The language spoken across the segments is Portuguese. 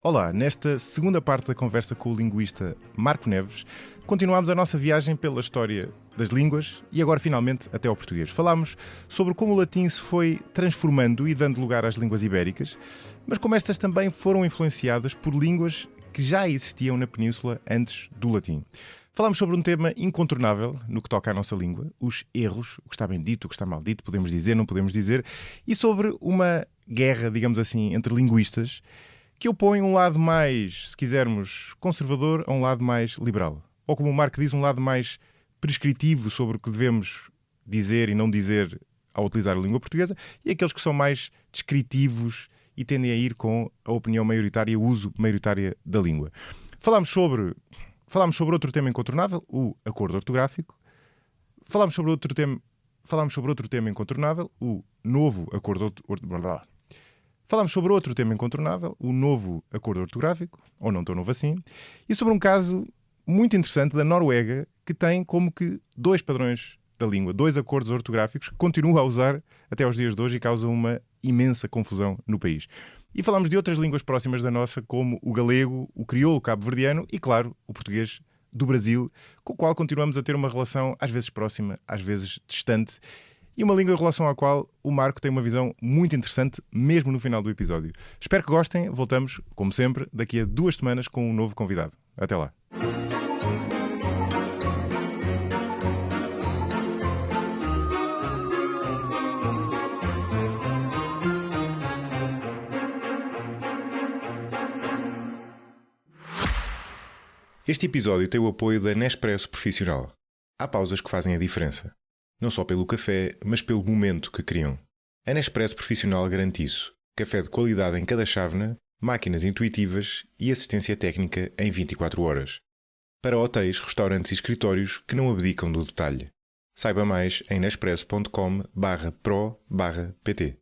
Olá, nesta segunda parte da conversa com o linguista Marco Neves, continuamos a nossa viagem pela história das línguas e agora finalmente até ao português. Falámos sobre como o latim se foi transformando e dando lugar às línguas ibéricas, mas como estas também foram influenciadas por línguas que já existiam na península antes do latim. Falámos sobre um tema incontornável no que toca à nossa língua, os erros, o que está bem dito, o que está mal dito, podemos dizer, não podemos dizer, e sobre uma guerra, digamos assim, entre linguistas que opõe um lado mais, se quisermos, conservador a um lado mais liberal. Ou como o Marco diz, um lado mais prescritivo sobre o que devemos dizer e não dizer ao utilizar a língua portuguesa, e aqueles que são mais descritivos e tendem a ir com a opinião maioritária e o uso maioritário da língua. Falámos sobre outro tema incontornável, o acordo ortográfico. Falámos sobre outro tema incontornável, o novo acordo ortográfico. Falámos sobre outro tema incontornável, o novo acordo ortográfico, ou não tão novo assim, e sobre um caso muito interessante da Noruega, que tem como que dois padrões da língua, dois acordos ortográficos, que continua a usar até aos dias de hoje e causa uma imensa confusão no país. E falámos de outras línguas próximas da nossa, como o galego, o crioulo cabo-verdiano e, claro, o português do Brasil, com o qual continuamos a ter uma relação às vezes próxima, às vezes distante, e uma língua em relação à qual o Marco tem uma visão muito interessante, mesmo no final do episódio. Espero que gostem. Voltamos, como sempre, daqui a 2 semanas com um novo convidado. Até lá. Este episódio tem o apoio da Nespresso Profissional. Há pausas que fazem a diferença. Não só pelo café, mas pelo momento que criam. A Nespresso Profissional garante isso. Café de qualidade em cada chávena, máquinas intuitivas e assistência técnica em 24 horas. Para hotéis, restaurantes e escritórios que não abdicam do detalhe. Saiba mais em nespresso.com/pro/pt.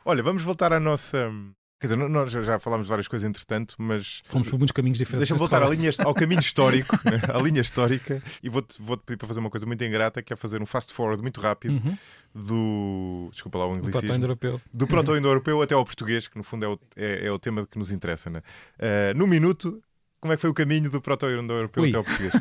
Olha, vamos voltar à nossa... Quer dizer, nós já falámos de várias coisas entretanto, mas... Fomos por muitos caminhos diferentes. Deixa-me voltar ao caminho histórico, né? À linha histórica, e vou-te pedir para fazer uma coisa muito ingrata, que é fazer um fast forward muito rápido do... Desculpa lá o anglicismo. Do proto-indo-europeu até ao português, que no fundo é o tema que nos interessa, né? No minuto, como é que foi o caminho do proto-indo-europeu até ao português?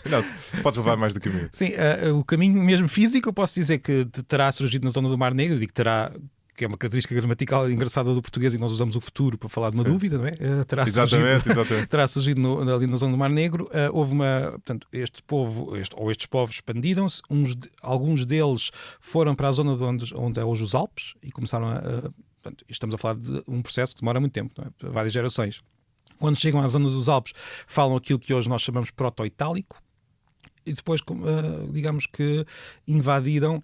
Não, podes levar mais do que um minuto. Sim, o caminho mesmo físico, eu posso dizer que terá surgido na zona do Mar Negro, digo terá... que é uma característica gramatical engraçada do português, e nós usamos o futuro para falar de uma dúvida, não é? Terá surgido ali na zona do Mar Negro. Houve portanto, estes povos expandiram-se, alguns deles foram para a zona onde é hoje os Alpes e começaram portanto, estamos a falar de um processo que demora muito tempo, não é? Várias gerações. Quando chegam à zona dos Alpes, falam aquilo que hoje nós chamamos de proto-itálico, e depois, digamos que invadiram.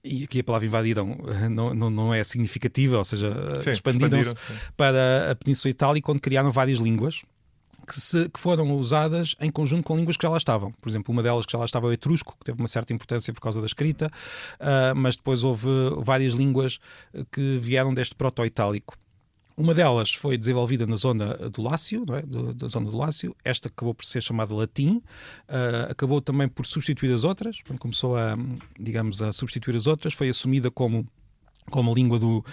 E aqui a palavra invadiram não é significativa, ou seja, expandiram-se para a Península Itálica, onde criaram várias línguas que foram usadas em conjunto com línguas que já lá estavam. Por exemplo, uma delas que já lá estava é o etrusco, que teve uma certa importância por causa da escrita, mas depois houve várias línguas que vieram deste proto-itálico. Uma delas foi desenvolvida na zona do Lácio, não é? Da zona do Lácio. Esta acabou por ser chamada latim, acabou também por substituir as outras, começou a substituir as outras, foi assumida como a língua do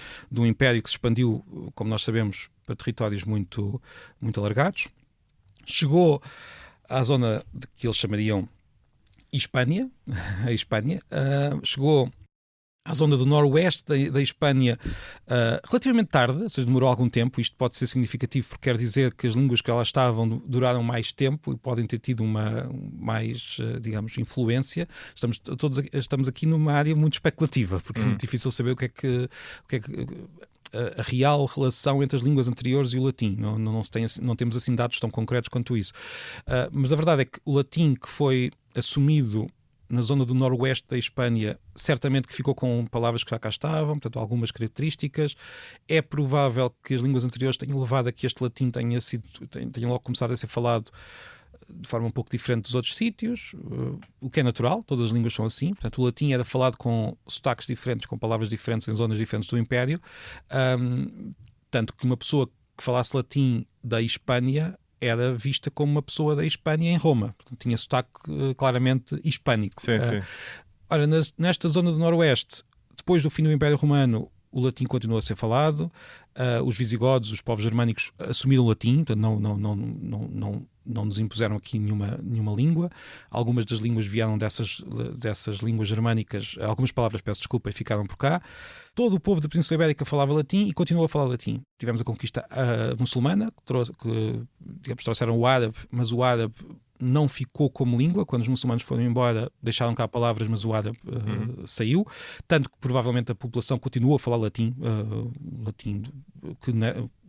Império, que se expandiu, como nós sabemos, para territórios muito, muito alargados. Chegou à zona que eles chamariam Hispânia, a Espanha, chegou à zona do noroeste da Espanha relativamente tarde, ou seja, demorou algum tempo. Isto pode ser significativo porque quer dizer que as línguas que lá estavam duraram mais tempo e podem ter tido mais, digamos, influência. Estamos aqui numa área muito especulativa, porque é muito difícil saber o que é que a real relação entre as línguas anteriores e o latim. Não temos assim dados tão concretos quanto isso. Mas a verdade é que o latim que foi assumido na zona do noroeste da Espanha, certamente que ficou com palavras que já cá estavam, portanto, algumas características. É provável que as línguas anteriores tenham levado a que este latim tenha logo começado a ser falado de forma um pouco diferente dos outros sítios, o que é natural, todas as línguas são assim. Portanto, o latim era falado com sotaques diferentes, com palavras diferentes em zonas diferentes do Império, tanto que uma pessoa que falasse latim da Espanha era vista como uma pessoa da Espanha em Roma. Portanto, tinha sotaque claramente hispânico. Sim. Ora, nesta zona do noroeste, depois do fim do Império Romano, o latim continua a ser falado. Os visigodos, os povos germânicos, assumiram o latim, portanto não nos impuseram aqui nenhuma língua. Algumas das línguas vieram dessas línguas germânicas, algumas palavras, peço desculpa, e ficaram por cá. Todo o povo da Península Ibérica falava latim e continua a falar latim. Tivemos a conquista muçulmana, que trouxeram o árabe, mas o árabe não ficou como língua. Quando os muçulmanos foram embora, deixaram cá palavras, mas o árabe saiu. Tanto que provavelmente a população continuou a falar latim, que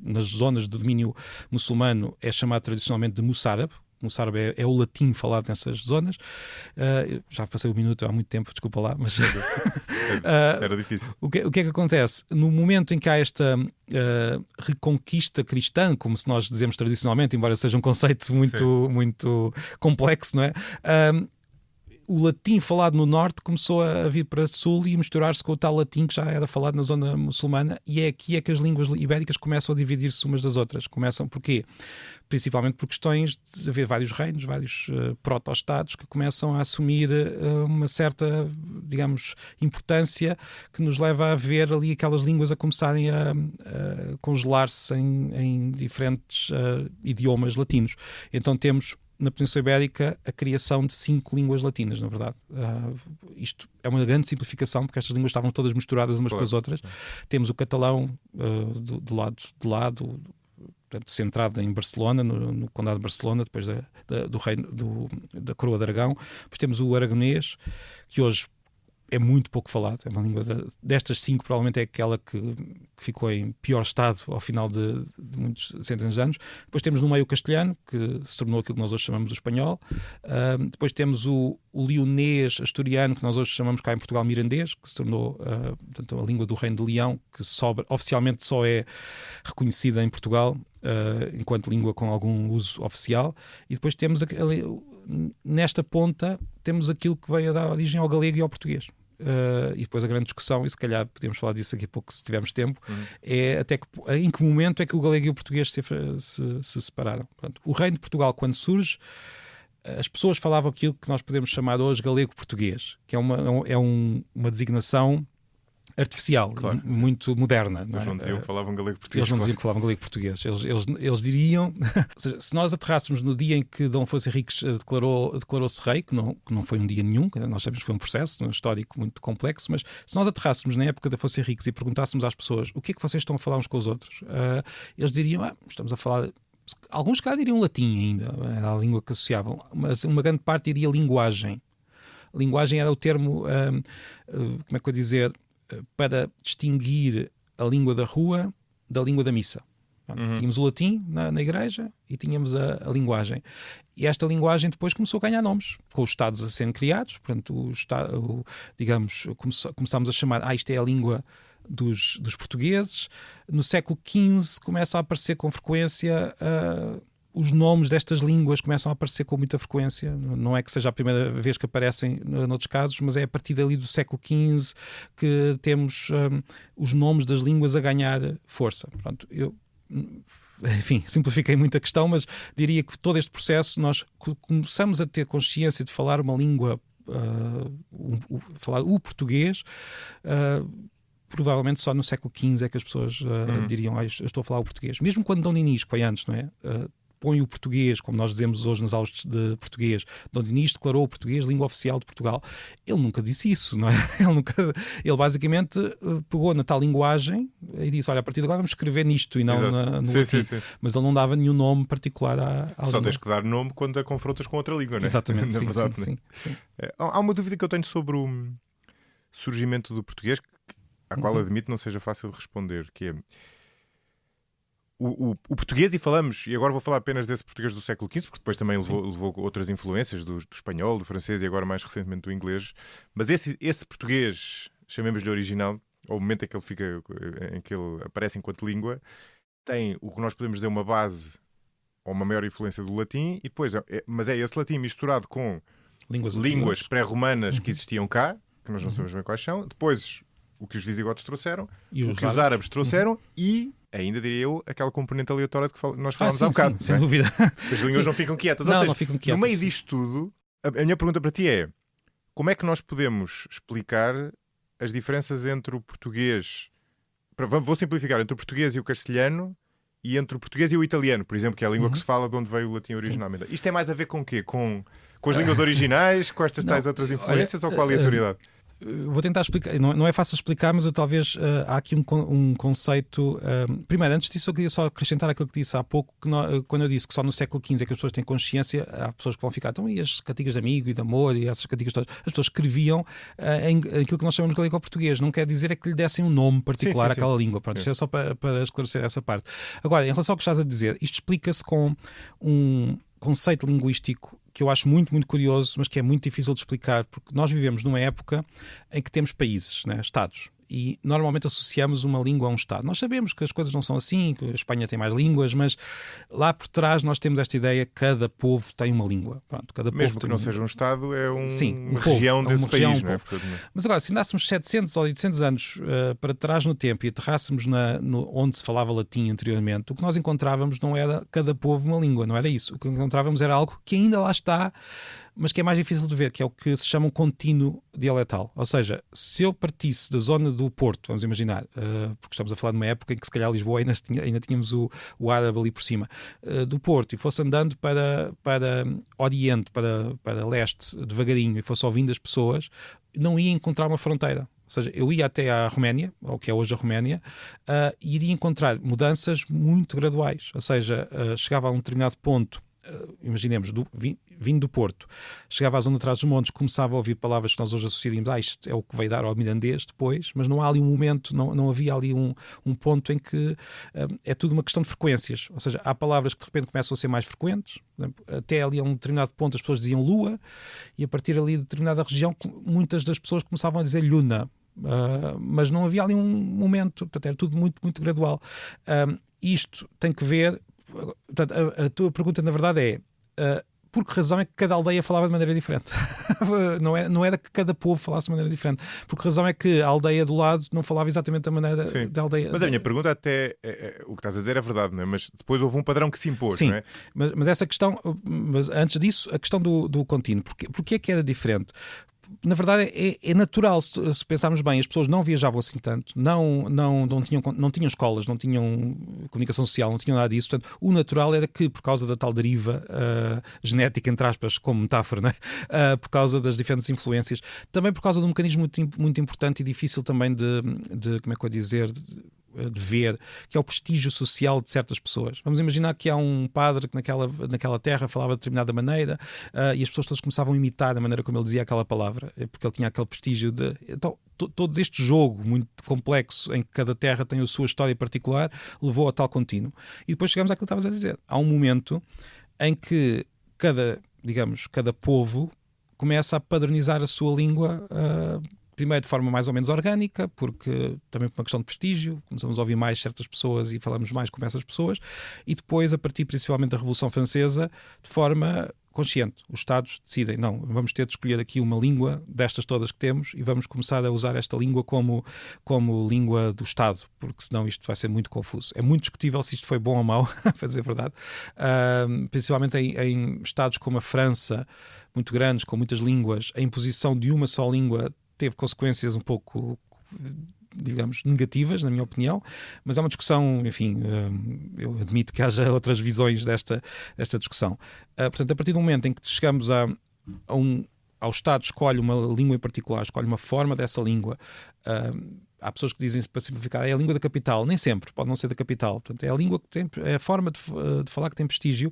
nas zonas de domínio muçulmano é chamado tradicionalmente de muçárabe. Moçárabe é o latim falado nessas zonas. Já passei um minuto há muito tempo, desculpa lá, mas era difícil. O que é que acontece? No momento em que há esta reconquista cristã, como se nós dizemos tradicionalmente, embora seja um conceito muito complexo, não é? O latim falado no norte começou a vir para sul e misturar-se com o tal latim que já era falado na zona muçulmana, e é aqui que as línguas ibéricas começam a dividir-se umas das outras. Começam porquê? Principalmente por questões de haver vários reinos, vários proto-estados que começam a assumir uma certa, digamos, importância que nos leva a ver ali aquelas línguas a começarem a congelar-se em diferentes idiomas latinos. Então temos na Península Ibérica a criação de 5 línguas latinas, na verdade. Isto é uma grande simplificação, porque estas línguas estavam todas misturadas umas com as outras. Temos o catalão do lado de lá, portanto, centrado em Barcelona, no Condado de Barcelona, depois do reino da Coroa de Aragão. Depois temos o aragonês, que hoje é muito pouco falado. É uma língua destas 5, provavelmente é aquela que ficou em pior estado ao final de muitos centenas de anos. Depois temos no meio o castelhano, que se tornou aquilo que nós hoje chamamos de espanhol. Depois temos o leonês asturiano, que nós hoje chamamos cá em Portugal mirandês, que se tornou portanto, a língua do Reino de Leão, que oficialmente só é reconhecida em Portugal enquanto língua com algum uso oficial. E depois temos nesta ponta temos aquilo que veio a dar origem ao galego e ao português. E depois a grande discussão, e se calhar podemos falar disso aqui a pouco se tivermos tempo, é em que momento é que o galego e o português se separaram. Portanto, o Reino de Portugal, quando surge, as pessoas falavam aquilo que nós podemos chamar hoje galego-português, que é uma designação artificial, claro, muito moderna. Eles não diziam que falavam galego-português. Eles não diziam que falavam galego-português. Eles diriam... Ou seja, se nós aterrássemos no dia em que Dom Afonso Henriques declarou-se rei, que não foi um dia nenhum, nós sabemos que foi um processo histórico muito complexo, mas se nós aterrássemos na época de Afonso Henriques e perguntássemos às pessoas o que é que vocês estão a falar uns com os outros, eles diriam, estamos a falar... Alguns cá diriam latim ainda, era a língua que associavam, mas uma grande parte diria linguagem. Linguagem era o termo, como é que eu dizer... para distinguir a língua da rua da língua da missa. Tínhamos o latim na igreja e tínhamos a linguagem. E esta linguagem depois começou a ganhar nomes, com os Estados a serem criados. Portanto, digamos, começámos a chamar, isto é a língua dos portugueses. No século XV começam a aparecer com frequência... os nomes destas línguas começam a aparecer com muita frequência. Não é que seja a primeira vez que aparecem noutros casos, mas é a partir dali do século XV que temos os nomes das línguas a ganhar força. Pronto, enfim, simplifiquei muito a questão, mas diria que todo este processo nós começamos a ter consciência de falar uma língua, falar o português, provavelmente só no século XV é que as pessoas diriam, eu estou a falar o português. Mesmo quando Dom Dinis, que foi antes, não é? Põe o português, como nós dizemos hoje nas aulas de português. Dom Dinis declarou o português língua oficial de Portugal. Ele nunca disse isso, não é? Ele basicamente pegou na tal linguagem e disse, olha, a partir de agora vamos escrever nisto e não no latim. Sim. Mas ele não dava nenhum nome particular à Só língua. tens que dar nome quando a confrontas com outra língua, não é? Exatamente, na verdade, sim. Há uma dúvida que eu tenho sobre o surgimento do português, à qual admito não seja fácil de responder, que é... O português, e falamos, e agora vou falar apenas desse português do século XV, porque depois também levou outras influências do espanhol, do francês e agora mais recentemente do inglês, mas esse português, chamemos-lhe original, ao momento em que ele aparece enquanto língua, tem o que nós podemos dizer uma base ou uma maior influência do latim, e depois, mas é esse latim misturado com línguas pré-romanas que existiam cá, que nós não sabemos bem quais são, depois o que os visigodos trouxeram, o que os árabes trouxeram e... ainda diria eu, aquela componente aleatória de que nós falámos há bocado. Sem dúvida. As línguas não ficam quietas. Não ficam quietas. No meio disto tudo, a minha pergunta para ti é: como é que nós podemos explicar as diferenças entre o português Vou simplificar, entre o português e o castelhano e entre o português e o italiano, por exemplo, que é a língua que se fala de onde veio o latim originalmente. Sim. Isto tem mais a ver com o quê? Com as línguas originais, com estas tais outras influências ou com a aleatoriedade? Vou tentar explicar, não é fácil explicar, mas eu talvez há aqui um conceito. Primeiro, antes disso, eu queria só acrescentar aquilo que disse há pouco, quando eu disse que só no século XV é que as pessoas têm consciência, há pessoas que vão ficar, então, e as cantigas de amigo e de amor e essas cantigas todas, as pessoas escreviam em aquilo que nós chamamos de língua português, não quer dizer é que lhe dessem um nome particular àquela língua. Pronto, isto é só para esclarecer essa parte. Agora, em relação ao que estás a dizer, isto explica-se com um conceito linguístico que eu acho muito, muito curioso, mas que é muito difícil de explicar, porque nós vivemos numa época em que temos países, né, Estados, e normalmente associamos uma língua a um Estado. Nós sabemos que as coisas não são assim, que a Espanha tem mais línguas, mas lá por trás nós temos esta ideia que cada povo tem uma língua. Pronto, cada mesmo povo que não seja um Estado, é uma povo, região desse país. Não é? Mas agora, se andássemos 700 ou 800 anos para trás no tempo e aterrássemos onde se falava latim anteriormente, o que nós encontrávamos não era cada povo uma língua, não era isso. O que encontrávamos era algo que ainda lá está, mas que é mais difícil de ver, que é o que se chama um contínuo dialetal. Ou seja, se eu partisse da zona do Porto, vamos imaginar, porque estamos a falar de uma época em que se calhar Lisboa ainda tínhamos o árabe ali por cima, do Porto, e fosse andando para Oriente, para Leste, devagarinho, e fosse ouvindo as pessoas, não ia encontrar uma fronteira. Ou seja, eu ia até à Roménia, ou que é hoje a Roménia, e iria encontrar mudanças muito graduais. Ou seja, chegava a um determinado ponto, imaginemos, vindo do Porto, chegava à zona atrás dos montes, começava a ouvir palavras que nós hoje associaríamos, isto é o que vai dar ao mirandês depois, mas não há ali um momento, não havia ali um ponto em que é tudo uma questão de frequências, ou seja, há palavras que de repente começam a ser mais frequentes, até ali a um determinado ponto as pessoas diziam lua, e a partir ali de determinada região muitas das pessoas começavam a dizer luna, mas não havia ali um momento, portanto era tudo muito, muito gradual. Isto tem que ver, portanto, a tua pergunta na verdade é por que razão é que cada aldeia falava de maneira diferente? não era que cada povo falasse de maneira diferente. Por que razão é que a aldeia do lado não falava exatamente da maneira da aldeia? Mas a minha pergunta até, o que estás a dizer é verdade, não é? Mas depois houve um padrão que se impôs, sim, não é? Mas essa questão, mas antes disso, a questão do contínuo. Porquê é que era diferente? Na verdade é natural, se pensarmos bem, as pessoas não viajavam assim tanto, não tinham escolas, não tinham comunicação social, não tinham nada disso, portanto o natural era que por causa da tal deriva genética, entre aspas, como metáfora, não é? Por causa das diferentes influências, também por causa de um mecanismo muito, muito importante e difícil também de como é que eu ia dizer, de ver, que é o prestígio social de certas pessoas. Vamos imaginar que há um padre que naquela terra falava de determinada maneira e as pessoas todas começavam a imitar a maneira como ele dizia aquela palavra, porque ele tinha aquele prestígio de... Então, todo este jogo muito complexo em que cada terra tem a sua história particular levou a tal contínuo. E depois chegamos àquilo que estavas a dizer. Há um momento em que cada povo começa a padronizar a sua língua primeiro de forma mais ou menos orgânica, porque também por uma questão de prestígio, começamos a ouvir mais certas pessoas e falamos mais com essas pessoas, e depois, a partir principalmente da Revolução Francesa, de forma consciente. Os Estados decidem, não, vamos ter de escolher aqui uma língua destas todas que temos e vamos começar a usar esta língua como língua do Estado, porque senão isto vai ser muito confuso. É muito discutível se isto foi bom ou mau, para dizer a verdade. Principalmente em Estados como a França, muito grandes, com muitas línguas, a imposição de uma só língua teve consequências um pouco, digamos, negativas, na minha opinião, mas é uma discussão, enfim, eu admito que haja outras visões desta discussão. Portanto, a partir do momento em que chegamos ao Estado, escolhe uma língua em particular, escolhe uma forma dessa língua, há pessoas que dizem, para simplificar, é a língua da capital. Nem sempre, pode não ser da capital. Portanto, é a língua que tem, é a forma de falar que tem prestígio.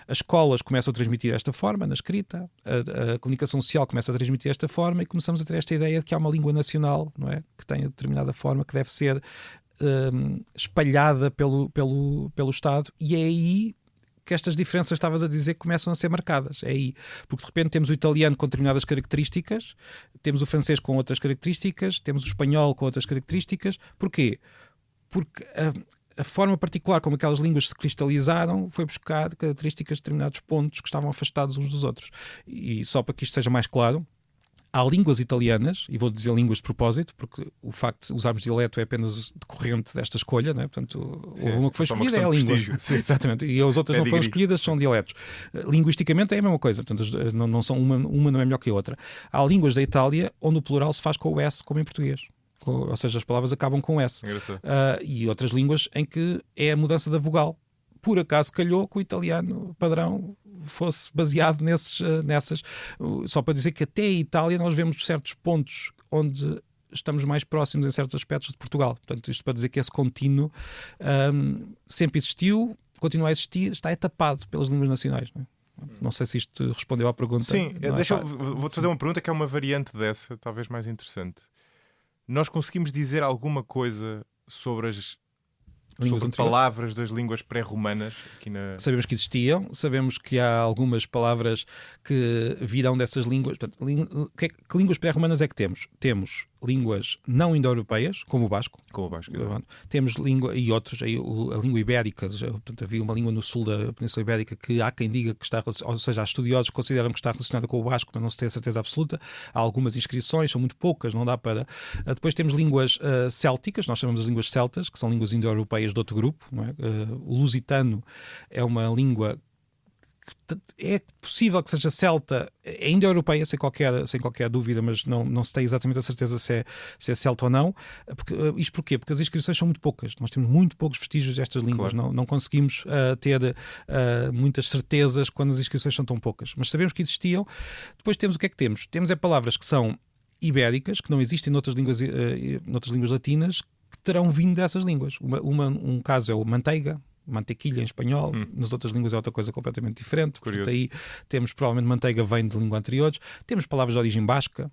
As escolas começam a transmitir esta forma, na escrita, a comunicação social começa a transmitir esta forma e começamos a ter esta ideia de que há uma língua nacional, não é? Que tem a determinada forma, que deve ser espalhada pelo Estado, e é aí que estas diferenças, estavas a dizer, começam a ser marcadas. É aí. Porque de repente temos o italiano com determinadas características, temos o francês com outras características, temos o espanhol com outras características. Porquê? Porque a forma particular como aquelas línguas se cristalizaram foi buscar características de determinados pontos que estavam afastados uns dos outros. E só para que isto seja mais claro, há línguas italianas, e vou dizer línguas de propósito, porque o facto de usarmos dialeto é apenas decorrente desta escolha, não é? Portanto, sim, uma que foi escolhida é a língua. Sim, exatamente. E as outras não foram escolhidas, são dialetos. Linguisticamente é a mesma coisa, portanto, não são uma não é melhor que a outra. Há línguas da Itália onde o plural se faz com o S, como em português. ou seja, as palavras acabam com S. E outras línguas em que é a mudança da vogal. Por acaso calhou que o italiano padrão fosse baseado nessas. Só para dizer que até a Itália nós vemos certos pontos onde estamos mais próximos em certos aspectos de Portugal. Portanto, isto para dizer que esse contínuo sempre existiu, continua a existir, está tapado pelas línguas nacionais. Não sei se isto respondeu à pergunta. Sim, vou-te fazer uma pergunta que é uma variante dessa, talvez mais interessante. Nós conseguimos dizer alguma coisa sobre palavras das línguas pré-romanas? Sabemos que existiam, sabemos que há algumas palavras que virão dessas línguas. Portanto, que línguas pré-romanas é que temos? Temos línguas não indo-europeias, como o basco. Temos língua e outros, a língua ibérica. Portanto, havia uma língua no sul da Península Ibérica que há quem diga que está, ou seja, há estudiosos que consideram que está relacionada com o basco, mas não se tem a certeza absoluta. Há algumas inscrições, são muito poucas, não dá para... Depois temos línguas célticas, nós chamamos as línguas celtas, que são línguas indo-europeias de outro grupo. Não é? O lusitano é uma língua é possível que seja celta, é indo-europeia, sem qualquer dúvida, mas não se tem exatamente a certeza se é celta ou não. Isto porquê? Porque as inscrições são muito poucas. Nós temos muito poucos vestígios destas línguas. Claro. Não conseguimos ter muitas certezas quando as inscrições são tão poucas. Mas sabemos que existiam. Depois temos o que é que temos? Temos palavras que são ibéricas, que não existem noutras línguas latinas, que terão vindo dessas línguas. Um caso é o manteiga, mantequilha em espanhol, nas outras línguas é outra coisa completamente diferente. Portanto, aí temos, provavelmente, manteiga vem de língua anteriores. Temos palavras de origem basca.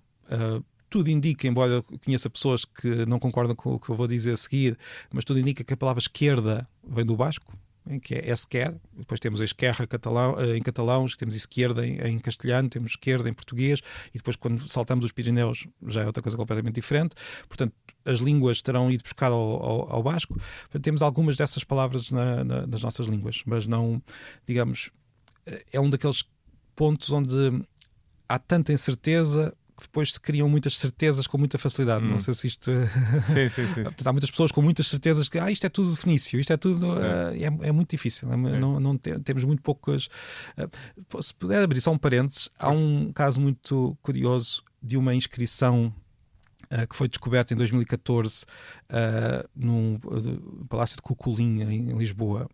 Tudo indica, embora eu conheça pessoas que não concordam com o que eu vou dizer a seguir, mas tudo indica que a palavra esquerda vem do basco, que é esquer. Depois temos a esquerra em catalão, temos esquerda em castelhano, temos esquerda em português, e depois, quando saltamos os Pirineus, já é outra coisa completamente diferente. Portanto, as línguas terão ido buscar ao basco. Portanto, temos algumas dessas palavras nas nossas línguas, mas não, digamos, é um daqueles pontos onde há tanta incerteza que depois se criam muitas certezas com muita facilidade. Não sei se isto... Sim. Há muitas pessoas com muitas certezas que isto é tudo fenício, isto é tudo... É muito difícil. Temos muito poucas... Se puder abrir só um parênteses, há um caso muito curioso de uma inscrição que foi descoberta em 2014 no Palácio de Cuculim, em Lisboa,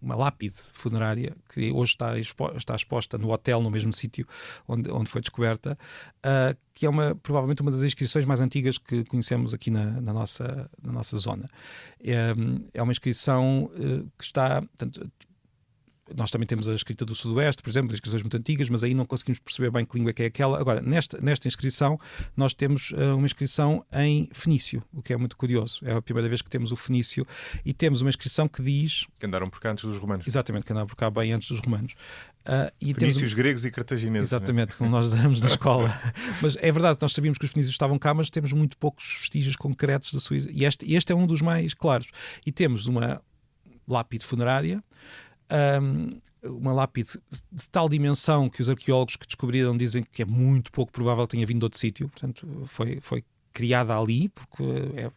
uma lápide funerária que hoje está exposta no hotel, no mesmo sítio onde foi descoberta, que é provavelmente uma das inscrições mais antigas que conhecemos aqui na nossa zona. É uma inscrição que está... Portanto, nós também temos a escrita do Sudoeste, por exemplo, inscrições muito antigas, mas aí não conseguimos perceber bem que língua é aquela. Agora, nesta inscrição, nós temos uma inscrição em fenício, o que é muito curioso. É a primeira vez que temos o fenício, e temos uma inscrição que diz... Que andaram por cá antes dos romanos. Exatamente, que andaram por cá bem antes dos romanos. Fenícios, gregos e cartagineses. Exatamente, como nós damos na escola. Mas é verdade que nós sabíamos que os fenícios estavam cá, mas temos muito poucos vestígios concretos da sua... E este é um dos mais claros. E temos uma lápide funerária, uma lápide de tal dimensão que os arqueólogos que descobriram dizem que é muito pouco provável que tenha vindo de outro sítio. Portanto, foi criada ali, porque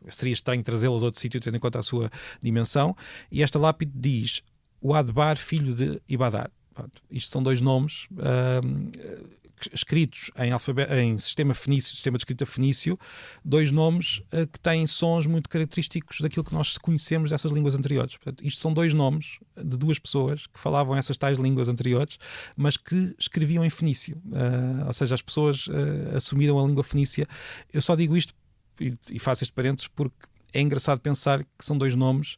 seria estranho trazê-la de outro sítio tendo em conta a sua dimensão. E esta lápide diz o Adbar, filho de Ibadar. Pronto, isto são dois nomes escritos em sistema fenício, sistema de escrita fenício, dois nomes que têm sons muito característicos daquilo que nós conhecemos dessas línguas anteriores. Portanto, isto são dois nomes de duas pessoas que falavam essas tais línguas anteriores, mas que escreviam em fenício. Ou seja, as pessoas assumiram a língua fenícia. Eu só digo isto e faço este parênteses porque é engraçado pensar que são dois nomes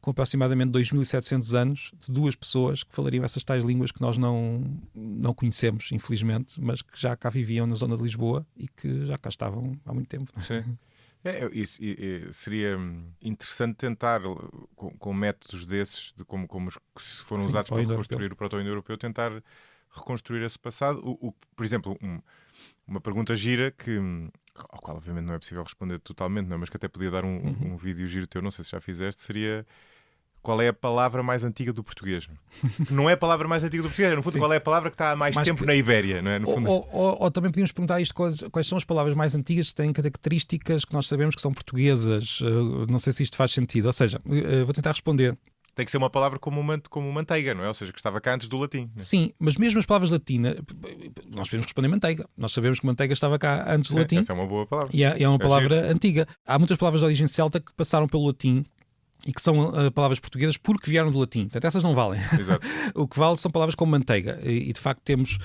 com aproximadamente 2.700 anos, de duas pessoas que falariam essas tais línguas que nós não conhecemos, infelizmente, mas que já cá viviam na zona de Lisboa e que já cá estavam há muito tempo. Sim. Seria interessante tentar, com métodos desses, como os que foram usados para reconstruir o proto-indo-europeu, tentar reconstruir esse passado. Por exemplo, uma pergunta gira ao qual obviamente não é possível responder totalmente, não, mas que até podia dar um vídeo giro teu, não sei se já fizeste, seria: qual é a palavra mais antiga do português? Não é a palavra mais antiga do português, no fundo, qual é a palavra que está há mais tempo na Ibéria, não é? No fundo... ou também podíamos perguntar isto: quais são as palavras mais antigas que têm características que nós sabemos que são portuguesas? Não sei se isto faz sentido. Ou seja, vou tentar responder tem que ser uma palavra como manteiga, não é? Ou seja, que estava cá antes do latim. Né? Sim, mas mesmo as palavras latinas, nós podemos responder manteiga. Nós sabemos que manteiga estava cá antes do latim. Essa é uma boa palavra. E é uma palavra antiga. Há muitas palavras de origem celta que passaram pelo latim e que são palavras portuguesas porque vieram do latim. Portanto, essas não valem. Exato. O que vale são palavras como manteiga. E de facto temos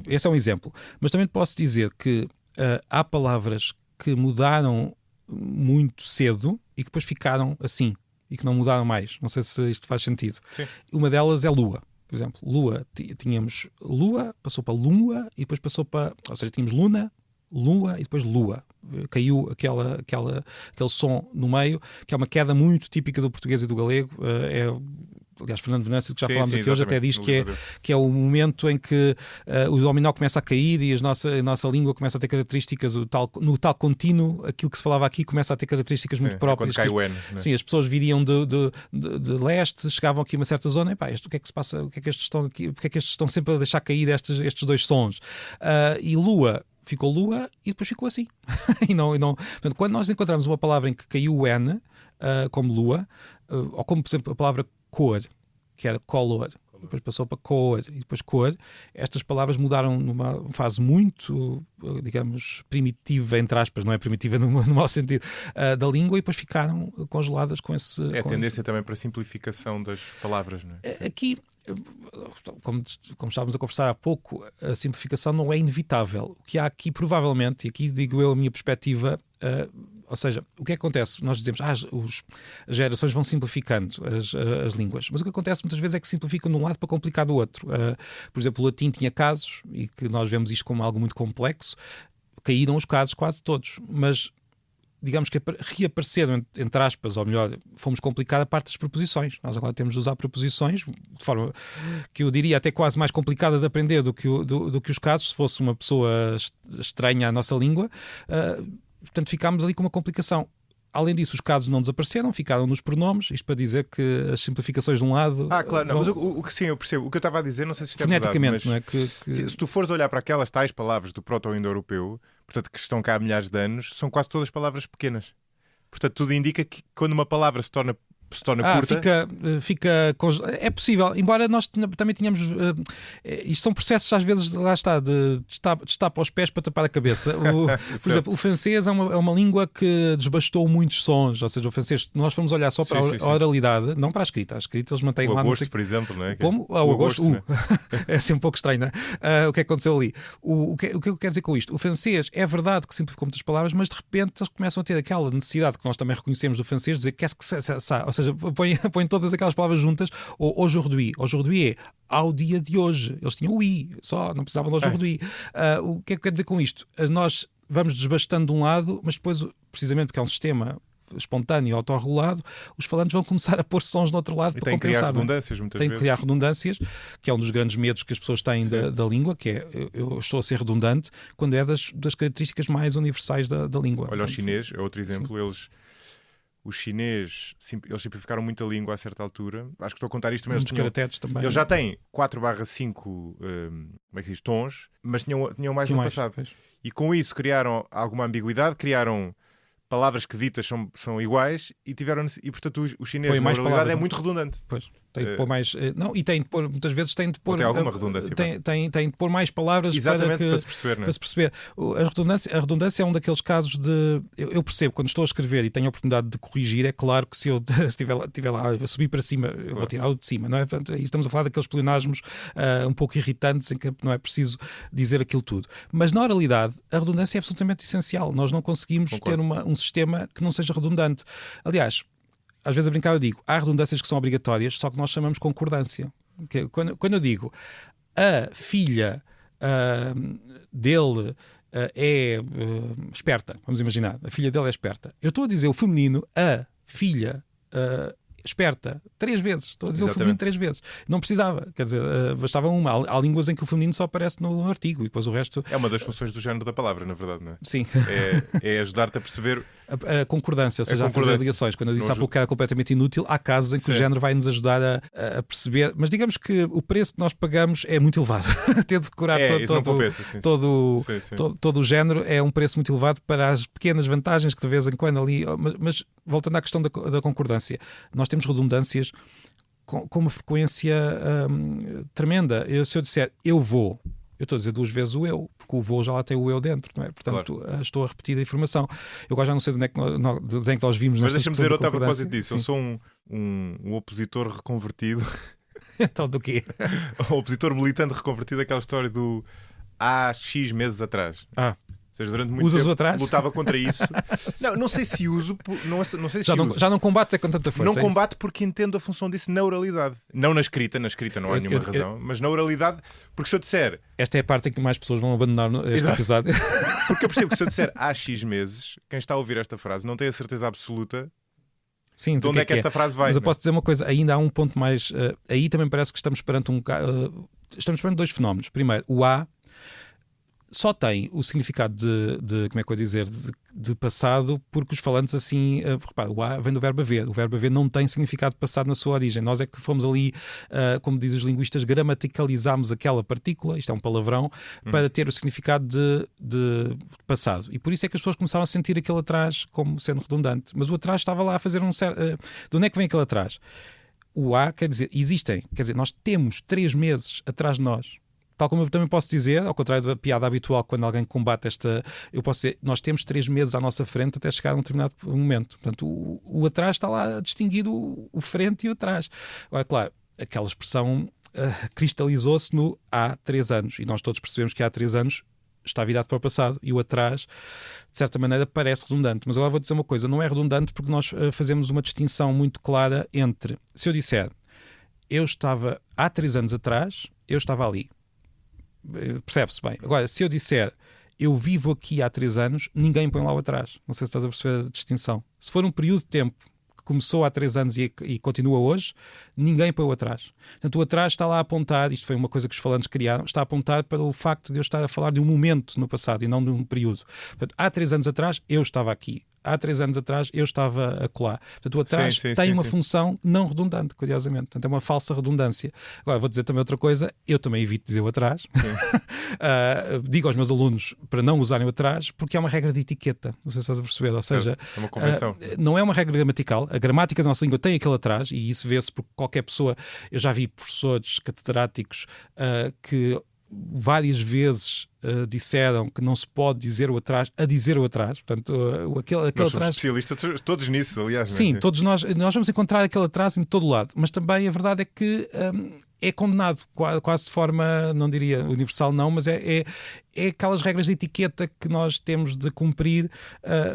esse é um exemplo. Mas também posso dizer que há palavras que mudaram muito cedo e que depois ficaram assim e que não mudaram mais. Não sei se isto faz sentido. Sim. Uma delas é lua. Por exemplo, lua, tínhamos lua, passou para lua e depois passou para... Ou seja, tínhamos luna, lua e depois lua. Caiu aquele som no meio, que é uma queda muito típica do português e do galego. Aliás, Fernando Venâncio, que já falámos aqui hoje, até diz que é o momento em que o dominó começa a cair e a nossa língua começa a ter características, no tal contínuo, aquilo que se falava aqui começa a ter características muito próprias. Quando cai o N. Né? Sim, as pessoas viriam de leste, chegavam aqui a uma certa zona, e pá, o que é que se passa? O que é que estes estão aqui? Porque é que estes estão sempre a deixar cair estes dois sons? E lua, ficou lua e depois ficou assim. Portanto, quando nós encontramos uma palavra em que caiu o N, como lua, ou como, por exemplo, a palavra cor, que era color, depois passou para cor e depois cor, estas palavras mudaram numa fase muito, digamos, primitiva, entre aspas, não é primitiva no mau sentido, da língua, e depois ficaram congeladas com esse... É a tendência também para a simplificação das palavras, não é? Aqui, como estávamos a conversar há pouco, a simplificação não é inevitável. O que há aqui, provavelmente, e aqui digo eu a minha perspectiva, ou seja, o que é que acontece? Nós dizemos as gerações vão simplificando as línguas, mas o que acontece muitas vezes é que simplificam de um lado para complicar do outro. Por exemplo, o latim tinha casos, e que nós vemos isto como algo muito complexo, caíram os casos quase todos, mas digamos que reapareceram, entre aspas, ou melhor, fomos complicar a parte das preposições. Nós agora temos de usar preposições de forma que eu diria até quase mais complicada de aprender do que os casos, se fosse uma pessoa estranha à nossa língua. Portanto, ficámos ali com uma complicação. Além disso, os casos não desapareceram, ficaram nos pronomes, isto para dizer que as simplificações de um lado... Claro, não, mas sim, eu percebo. O que eu estava a dizer, não sei se isto é verdade, mas... não é? Se tu fores olhar para aquelas tais palavras do proto-indo-europeu, portanto, que estão cá há milhares de anos, são quase todas palavras pequenas. Portanto, tudo indica que quando uma palavra se torna curta... É possível, embora nós também tínhamos... isto são processos, às vezes, lá está, de destapa os pés para tapar a cabeça. Por exemplo, o francês é uma língua que desbastou muitos sons, ou seja, o francês, nós fomos olhar só para a oralidade, não para a escrita. A escrita eles mantêm lá... O agosto, por exemplo, não é? Como? O agosto. É assim um pouco estranho, não é? O que é que aconteceu ali? O que eu quero dizer com isto? O francês, é verdade que simplificou muitas palavras, mas de repente eles começam a ter aquela necessidade que nós também reconhecemos do francês, de dizer que ou seja, põe todas aquelas palavras juntas, ou aujourd'hui. Aujourd'hui é ao dia de hoje. Eles tinham o i, só, não precisavam do aujourd'hui. O que é que quer dizer com isto? Nós vamos desbastando de um lado, mas depois, precisamente porque é um sistema espontâneo, autorregulado, os falantes vão começar a pôr sons do outro lado para compensar. Criar redundâncias, muitas vezes. Tem que criar redundâncias, que é um dos grandes medos que as pessoas têm da língua, que é eu estou a ser redundante, quando é das características mais universais da língua. Olha, o chinês é outro exemplo. Os chineses, eles simplificaram muito a língua a certa altura. Acho que estou a contar isto mesmo. Os caracteres também. Eles já têm 4/5 como é que diz, tons, mas tinham mais no passado. Pois. E com isso criaram alguma ambiguidade, criaram palavras que ditas são iguais e portanto o chinês na realidade é muito redundante. Pois. Tem de pôr mais. Não, e tem de pôr, muitas vezes tem de pôr. Tem alguma redundância. Tem de pôr mais palavras. Exatamente, para se perceber. Para se perceber. A redundância é um daqueles casos de. Eu percebo, quando estou a escrever e tenho a oportunidade de corrigir, é claro que se eu estiver lá, eu subir para cima, eu vou tirar o de cima, não é? Portanto, aí estamos a falar daqueles pleonasmos um pouco irritantes em que não é preciso dizer aquilo tudo. Mas na oralidade, a redundância é absolutamente essencial. Nós não conseguimos ter um sistema que não seja redundante. Aliás, às vezes a brincar eu digo, há redundâncias que são obrigatórias, só que nós chamamos concordância. Quando eu digo a filha dele é esperta, vamos imaginar, a filha dele é esperta. Eu estou a dizer o feminino, a filha esperta, 3 vezes. Estou a dizer o feminino 3 vezes. Não precisava, quer dizer, bastava uma. Há línguas em que o feminino só aparece no artigo e depois o resto... É uma das funções do género da palavra, na verdade, não é? Sim. É ajudar-te a perceber... A concordância, ou seja, a fazer ligações. Quando eu disse há pouco que era completamente inútil, há casos em que o género vai nos ajudar a perceber. Mas digamos que o preço que nós pagamos é muito elevado. Ter de decorar todo o género é um preço muito elevado para as pequenas vantagens que de vez em quando ali... Mas voltando à questão da concordância, nós temos redundâncias com uma frequência tremenda. Se eu disser eu vou, eu estou a dizer 2 vezes o eu, porque o vou já lá tem o eu dentro, não é? Portanto, estou a repetir a informação. Eu agora já não sei de onde é que nós vimos. Mas deixa-me dizer outra propósito disso. Sim. Eu sou um opositor reconvertido. Então, do quê? Um opositor militante reconvertido, aquela história do há X meses atrás. Ou seja, durante muito tempo atrás? Lutava contra isso. Não sei se uso. Não sei se já não combates com tanta força. Não combato porque entendo a função disso na oralidade. Não na escrita não há nenhuma razão. Mas na oralidade, porque se eu disser. Esta é a parte em que mais pessoas vão abandonar este episódio. Porque eu percebo que se eu disser há X meses, quem está a ouvir esta frase não tem a certeza absoluta. Sim, de onde é que esta frase vai. Mas eu posso dizer uma coisa, ainda há um ponto mais. Aí também parece que estamos perante estamos perante 2 fenómenos. Primeiro, o há só tem o significado de como é que eu ia dizer, de passado, porque os falantes assim, repara, o há vem do verbo haver. O verbo haver não tem significado de passado na sua origem. Nós é que fomos ali, como dizem os linguistas, gramaticalizámos aquela partícula, isto é um palavrão, para ter o significado de passado. E por isso é que as pessoas começaram a sentir aquele atrás como sendo redundante. Mas o atrás estava lá a fazer um certo... de onde é que vem aquele atrás? O há quer dizer, nós temos 3 meses atrás de nós. Tal como eu também posso dizer, ao contrário da piada habitual, quando alguém combate eu posso dizer, nós temos 3 meses à nossa frente até chegar a um determinado momento. Portanto, o atrás está lá distinguido o frente e o atrás. Agora, claro, aquela expressão cristalizou-se no há 3 anos. E nós todos percebemos que há 3 anos está virado para o passado e o atrás, de certa maneira, parece redundante. Mas agora vou dizer uma coisa, não é redundante porque nós fazemos uma distinção muito clara entre, se eu disser, eu estava há 3 anos atrás, eu estava ali. Percebe-se bem. Agora, se eu disser eu vivo aqui há 3 anos, ninguém põe lá o atrás. Não sei se estás a perceber a distinção. Se for um período de tempo que começou há 3 anos e continua hoje, ninguém põe o atrás. Portanto, o atrás está lá a apontar, isto foi uma coisa que os falantes criaram, está a apontar para o facto de eu estar a falar de um momento no passado e não de um período. Portanto, há 3 anos atrás, eu estava aqui. Há 3 anos atrás eu estava a colar. Portanto, o atrás tem uma função não redundante, curiosamente. Portanto, é uma falsa redundância. Agora, vou dizer também outra coisa. Eu também evito dizer o atrás. Digo aos meus alunos para não usarem o atrás, porque é uma regra de etiqueta. Não sei se estás a perceber. Ou seja, é uma convenção. Não é uma regra gramatical. A gramática da nossa língua tem aquele atrás, e isso vê-se por qualquer pessoa. Eu já vi professores catedráticos que várias vezes disseram que não se pode dizer o atrás a dizer o atrás. Portanto, aquele nós somos atrás... especialistas todos nisso, aliás. Sim, né? todos nós vamos encontrar aquele atraso em todo lado, mas também a verdade é que é condenado quase de forma, não diria universal não, mas é aquelas regras de etiqueta que nós temos de cumprir,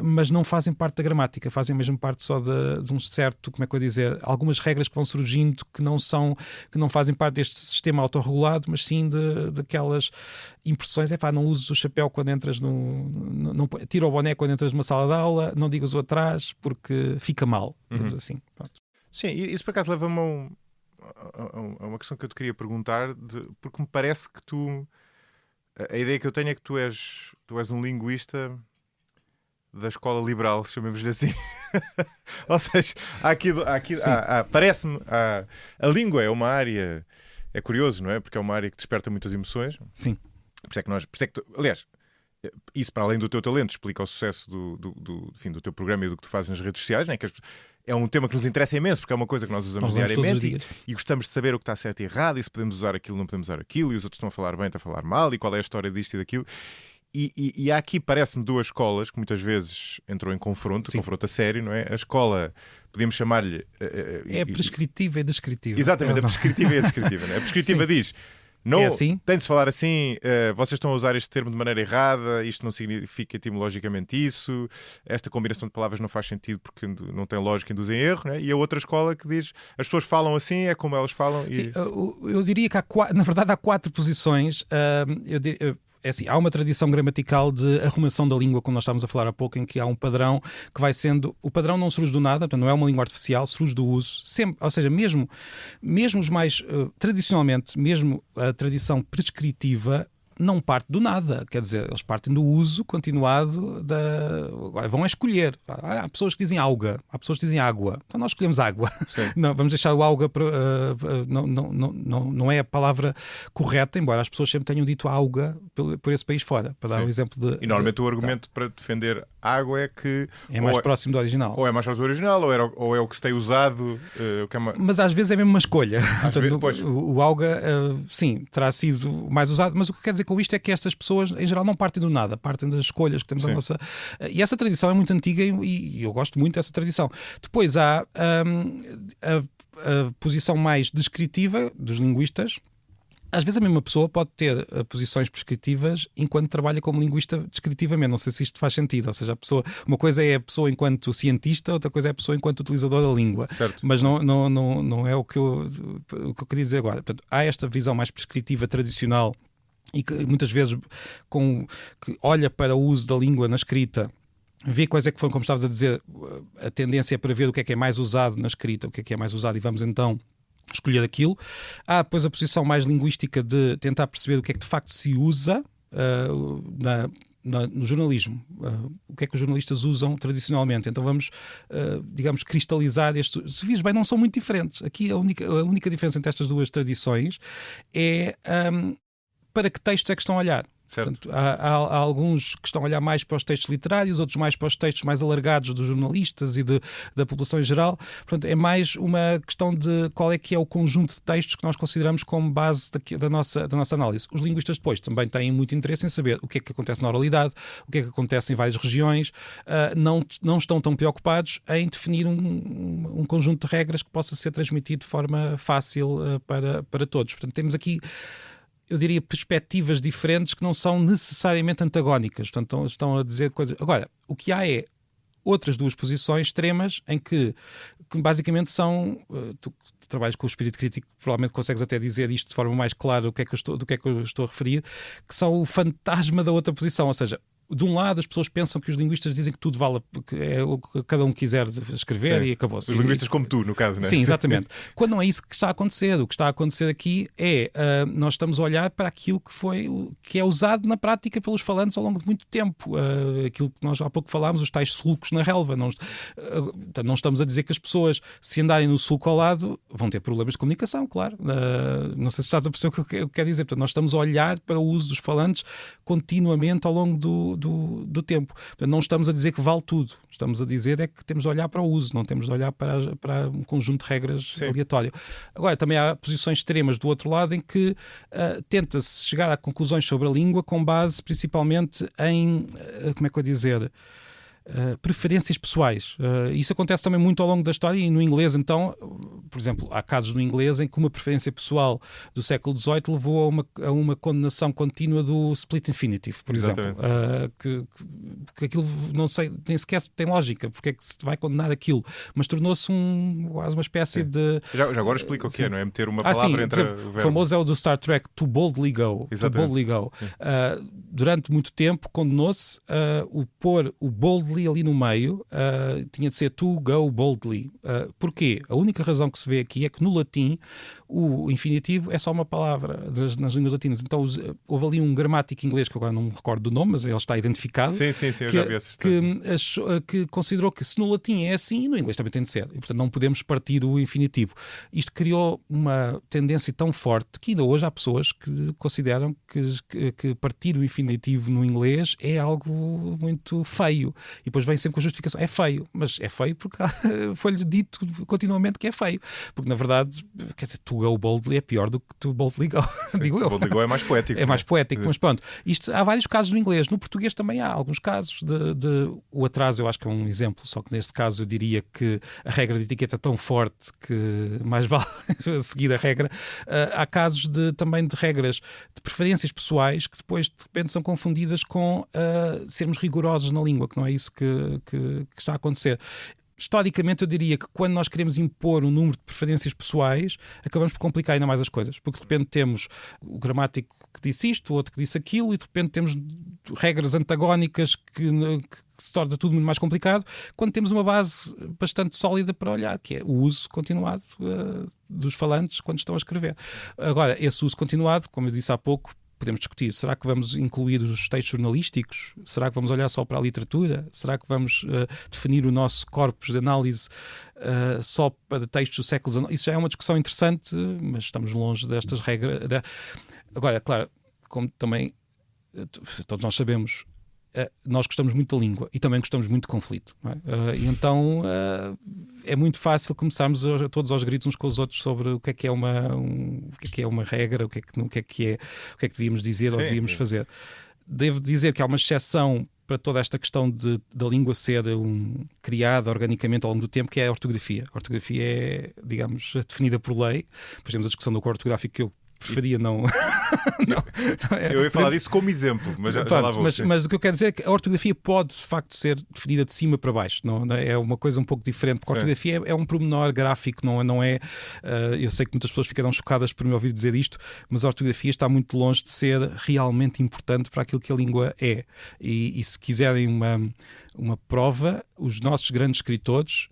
mas não fazem parte da gramática, fazem mesmo parte só de um certo, como é que eu ia dizer, algumas regras que vão surgindo que não fazem parte deste sistema autorregulado, mas sim daquelas impressões. Não uses o chapéu quando entras não tira o boné quando entras numa sala de aula, não digas o atrás porque fica mal, digamos assim. Pronto. Sim, isso por acaso leva-me a uma questão que eu te queria perguntar, porque me parece que a ideia que eu tenho é que tu és um linguista da escola liberal, chamemos-lhe assim. Ou seja, parece-me a língua é uma área, é curioso, não é? Porque é uma área que desperta muitas emoções. Sim. Por isso é que aliás, isso para além do teu talento explica o sucesso do teu programa e do que tu fazes nas redes sociais, né? Que é um tema que nos interessa imenso, porque é uma coisa que nós usamos diariamente e gostamos de saber o que está certo e errado, e se podemos usar aquilo, não podemos usar aquilo, e os outros estão a falar bem, estão a falar mal, e qual é a história disto e daquilo. E há aqui, parece-me, 2 escolas que muitas vezes entram em confronto a sério, não é? A escola, podemos chamar-lhe... é prescritiva e descritiva. Exatamente, a prescritiva e a descritiva. Não é? A prescritiva diz... Não, é assim? Tem de se falar assim, vocês estão a usar este termo de maneira errada, isto não significa etimologicamente isso, esta combinação de palavras não faz sentido porque não tem lógica, induz em erro, né? E a outra escola que diz, as pessoas falam assim, é como elas falam. Sim, eu diria que na verdade há 4 posições. É assim, há uma tradição gramatical de arrumação da língua, como nós estávamos a falar há pouco, em que há um padrão que vai sendo... O padrão não surge do nada, portanto, não é uma língua artificial, surge do uso. Sempre, ou seja, mesmo os mais... tradicionalmente, mesmo a tradição prescritiva não parte do nada, quer dizer, eles partem do uso continuado agora vão a escolher. Há pessoas que dizem auga, há pessoas que dizem água, então nós escolhemos água. Não, vamos deixar o auga não é a palavra correta, embora as pessoas sempre tenham dito auga por esse país fora, para dar um exemplo de... E normalmente o argumento para defender água é que... É mais próximo do original. Ou é mais próximo do original, ou é o que se tem usado... Mas às vezes é mesmo uma escolha. Portanto, o auga, sim, terá sido mais usado, mas o que quer dizer com isto é que estas pessoas, em geral, não partem do nada, partem das escolhas que temos a nossa... E essa tradição é muito antiga e eu gosto muito dessa tradição. Depois há a posição mais descritiva dos linguistas. Às vezes a mesma pessoa pode ter posições prescritivas enquanto trabalha como linguista descritivamente. Não sei se isto faz sentido. Ou seja, uma coisa é a pessoa enquanto cientista, outra coisa é a pessoa enquanto utilizador da língua. Certo. Mas não é o que eu queria dizer agora. Portanto, há esta visão mais prescritiva tradicional e que muitas vezes que olha para o uso da língua na escrita, vê quais é que foram, como estavas a dizer, a tendência é para ver o que é mais usado na escrita, o que é mais usado, e vamos então escolher aquilo. Há depois a posição mais linguística de tentar perceber o que é que de facto se usa no jornalismo, o que é que os jornalistas usam tradicionalmente. Então vamos, digamos, cristalizar estes. Se vires bem, não são muito diferentes. Aqui a única diferença entre estas duas tradições é para que textos é que estão a olhar. Portanto, há alguns que estão a olhar mais para os textos literários, outros mais para os textos mais alargados dos jornalistas e da população em geral. Portanto, é mais uma questão de qual é que é o conjunto de textos que nós consideramos como base da nossa análise. Os linguistas depois também têm muito interesse em saber o que é que acontece na oralidade, o que é que acontece em várias regiões. Não estão tão preocupados em definir um conjunto de regras que possa ser transmitido de forma fácil para todos. Portanto, temos aqui, eu diria, perspectivas diferentes que não são necessariamente antagónicas. Portanto, estão a dizer coisas... Agora, o que há é outras duas posições extremas em que basicamente são... Tu trabalhas com o espírito crítico, provavelmente consegues até dizer isto de forma mais clara do que é que eu estou a referir, que são o fantasma da outra posição. Ou seja, de um lado as pessoas pensam que os linguistas dizem que tudo vale, que é o que cada um quiser escrever. Sim. E acabou-se. Os linguistas como tu, no caso, não é? Sim, exatamente. Quando não é isso que está a acontecer. O que está a acontecer aqui é nós estamos a olhar para aquilo que é usado na prática pelos falantes ao longo de muito tempo. Aquilo que nós há pouco falámos, os tais sulcos na relva. Não estamos a dizer que as pessoas, se andarem no sulco ao lado, vão ter problemas de comunicação, claro. Não sei se estás a perceber o que eu quero dizer. Portanto, nós estamos a olhar para o uso dos falantes continuamente ao longo do tempo. Portanto, não estamos a dizer que vale tudo. Estamos a dizer é que temos de olhar para o uso, não temos de olhar para um conjunto de regras aleatório. Agora, também há posições extremas do outro lado em que tenta-se chegar a conclusões sobre a língua com base principalmente em, como é que eu ia dizer... preferências pessoais. Isso acontece também muito ao longo da história e no inglês, então, por exemplo, há casos no inglês em que uma preferência pessoal do século XVIII levou a uma condenação contínua do split infinitive, por exemplo. Que aquilo, não sei, nem sequer tem lógica, porque é que se vai condenar aquilo, mas tornou-se quase uma espécie de... Já agora explica o que é, não é? Meter uma palavra entre o verbo. O famoso é o do Star Trek, to boldly go. Durante muito tempo condenou-se o pôr o boldly ali no meio, tinha de ser to go boldly. Porquê? A única razão que se vê aqui é que no latim o infinitivo é só uma palavra nas línguas latinas. Então houve ali um gramático inglês, que agora não me recordo do nome, mas ele está identificado. Sim, eu já vi essa história. Que considerou que se no latim é assim, no inglês também tem de ser. E, portanto, não podemos partir do infinitivo. Isto criou uma tendência tão forte que ainda hoje há pessoas que consideram que partir o infinitivo no inglês é algo muito feio. E depois vem sempre com a justificação. É feio, mas é feio porque foi-lhe dito continuamente que é feio. Porque, na verdade, quer dizer, to go boldly é pior do que to boldly go. Digo eu. Boldly go é mais poético. É mais poético, mas pronto. Há vários casos no inglês. No português também há alguns casos o atraso, eu acho que é um exemplo, só que neste caso eu diria que a regra de etiqueta é tão forte que mais vale seguir a regra. Há casos também de regras de preferências pessoais que depois de repente são confundidas com sermos rigorosos na língua, que não é isso que está a acontecer. Historicamente, eu diria que quando nós queremos impor um número de preferências pessoais, acabamos por complicar ainda mais as coisas, porque de repente temos o gramático que disse isto, o outro que disse aquilo, e de repente temos regras antagónicas que se torna tudo muito mais complicado, quando temos uma base bastante sólida para olhar, que é o uso continuado dos falantes quando estão a escrever. Agora, esse uso continuado, como eu disse há pouco, podemos discutir. Será que vamos incluir os textos jornalísticos? Será que vamos olhar só para a literatura? Será que vamos definir o nosso corpus de análise só para textos do século XIX? Isso já é uma discussão interessante, mas estamos longe destas regras. Agora, claro, como também todos nós sabemos, nós gostamos muito da língua e também gostamos muito de conflito, não é? E então é muito fácil começarmos todos aos gritos uns com os outros sobre o que é uma regra, o que é que devíamos dizer ou devíamos fazer. Devo dizer que há uma exceção para toda esta questão da língua ser criada organicamente ao longo do tempo, que é a ortografia. A ortografia é, digamos, definida por lei. Depois temos a discussão do acordo ortográfico que eu preferia não... Eu ia falar disso como exemplo, mas já lá vou. Mas o que eu quero dizer é que a ortografia pode, de facto, ser definida de cima para baixo. Não é uma coisa um pouco diferente, porque a ortografia é um pormenor gráfico, não é... eu sei que muitas pessoas ficarão chocadas por me ouvir dizer isto, mas a ortografia está muito longe de ser realmente importante para aquilo que a língua é. E se quiserem uma prova, os nossos grandes escritores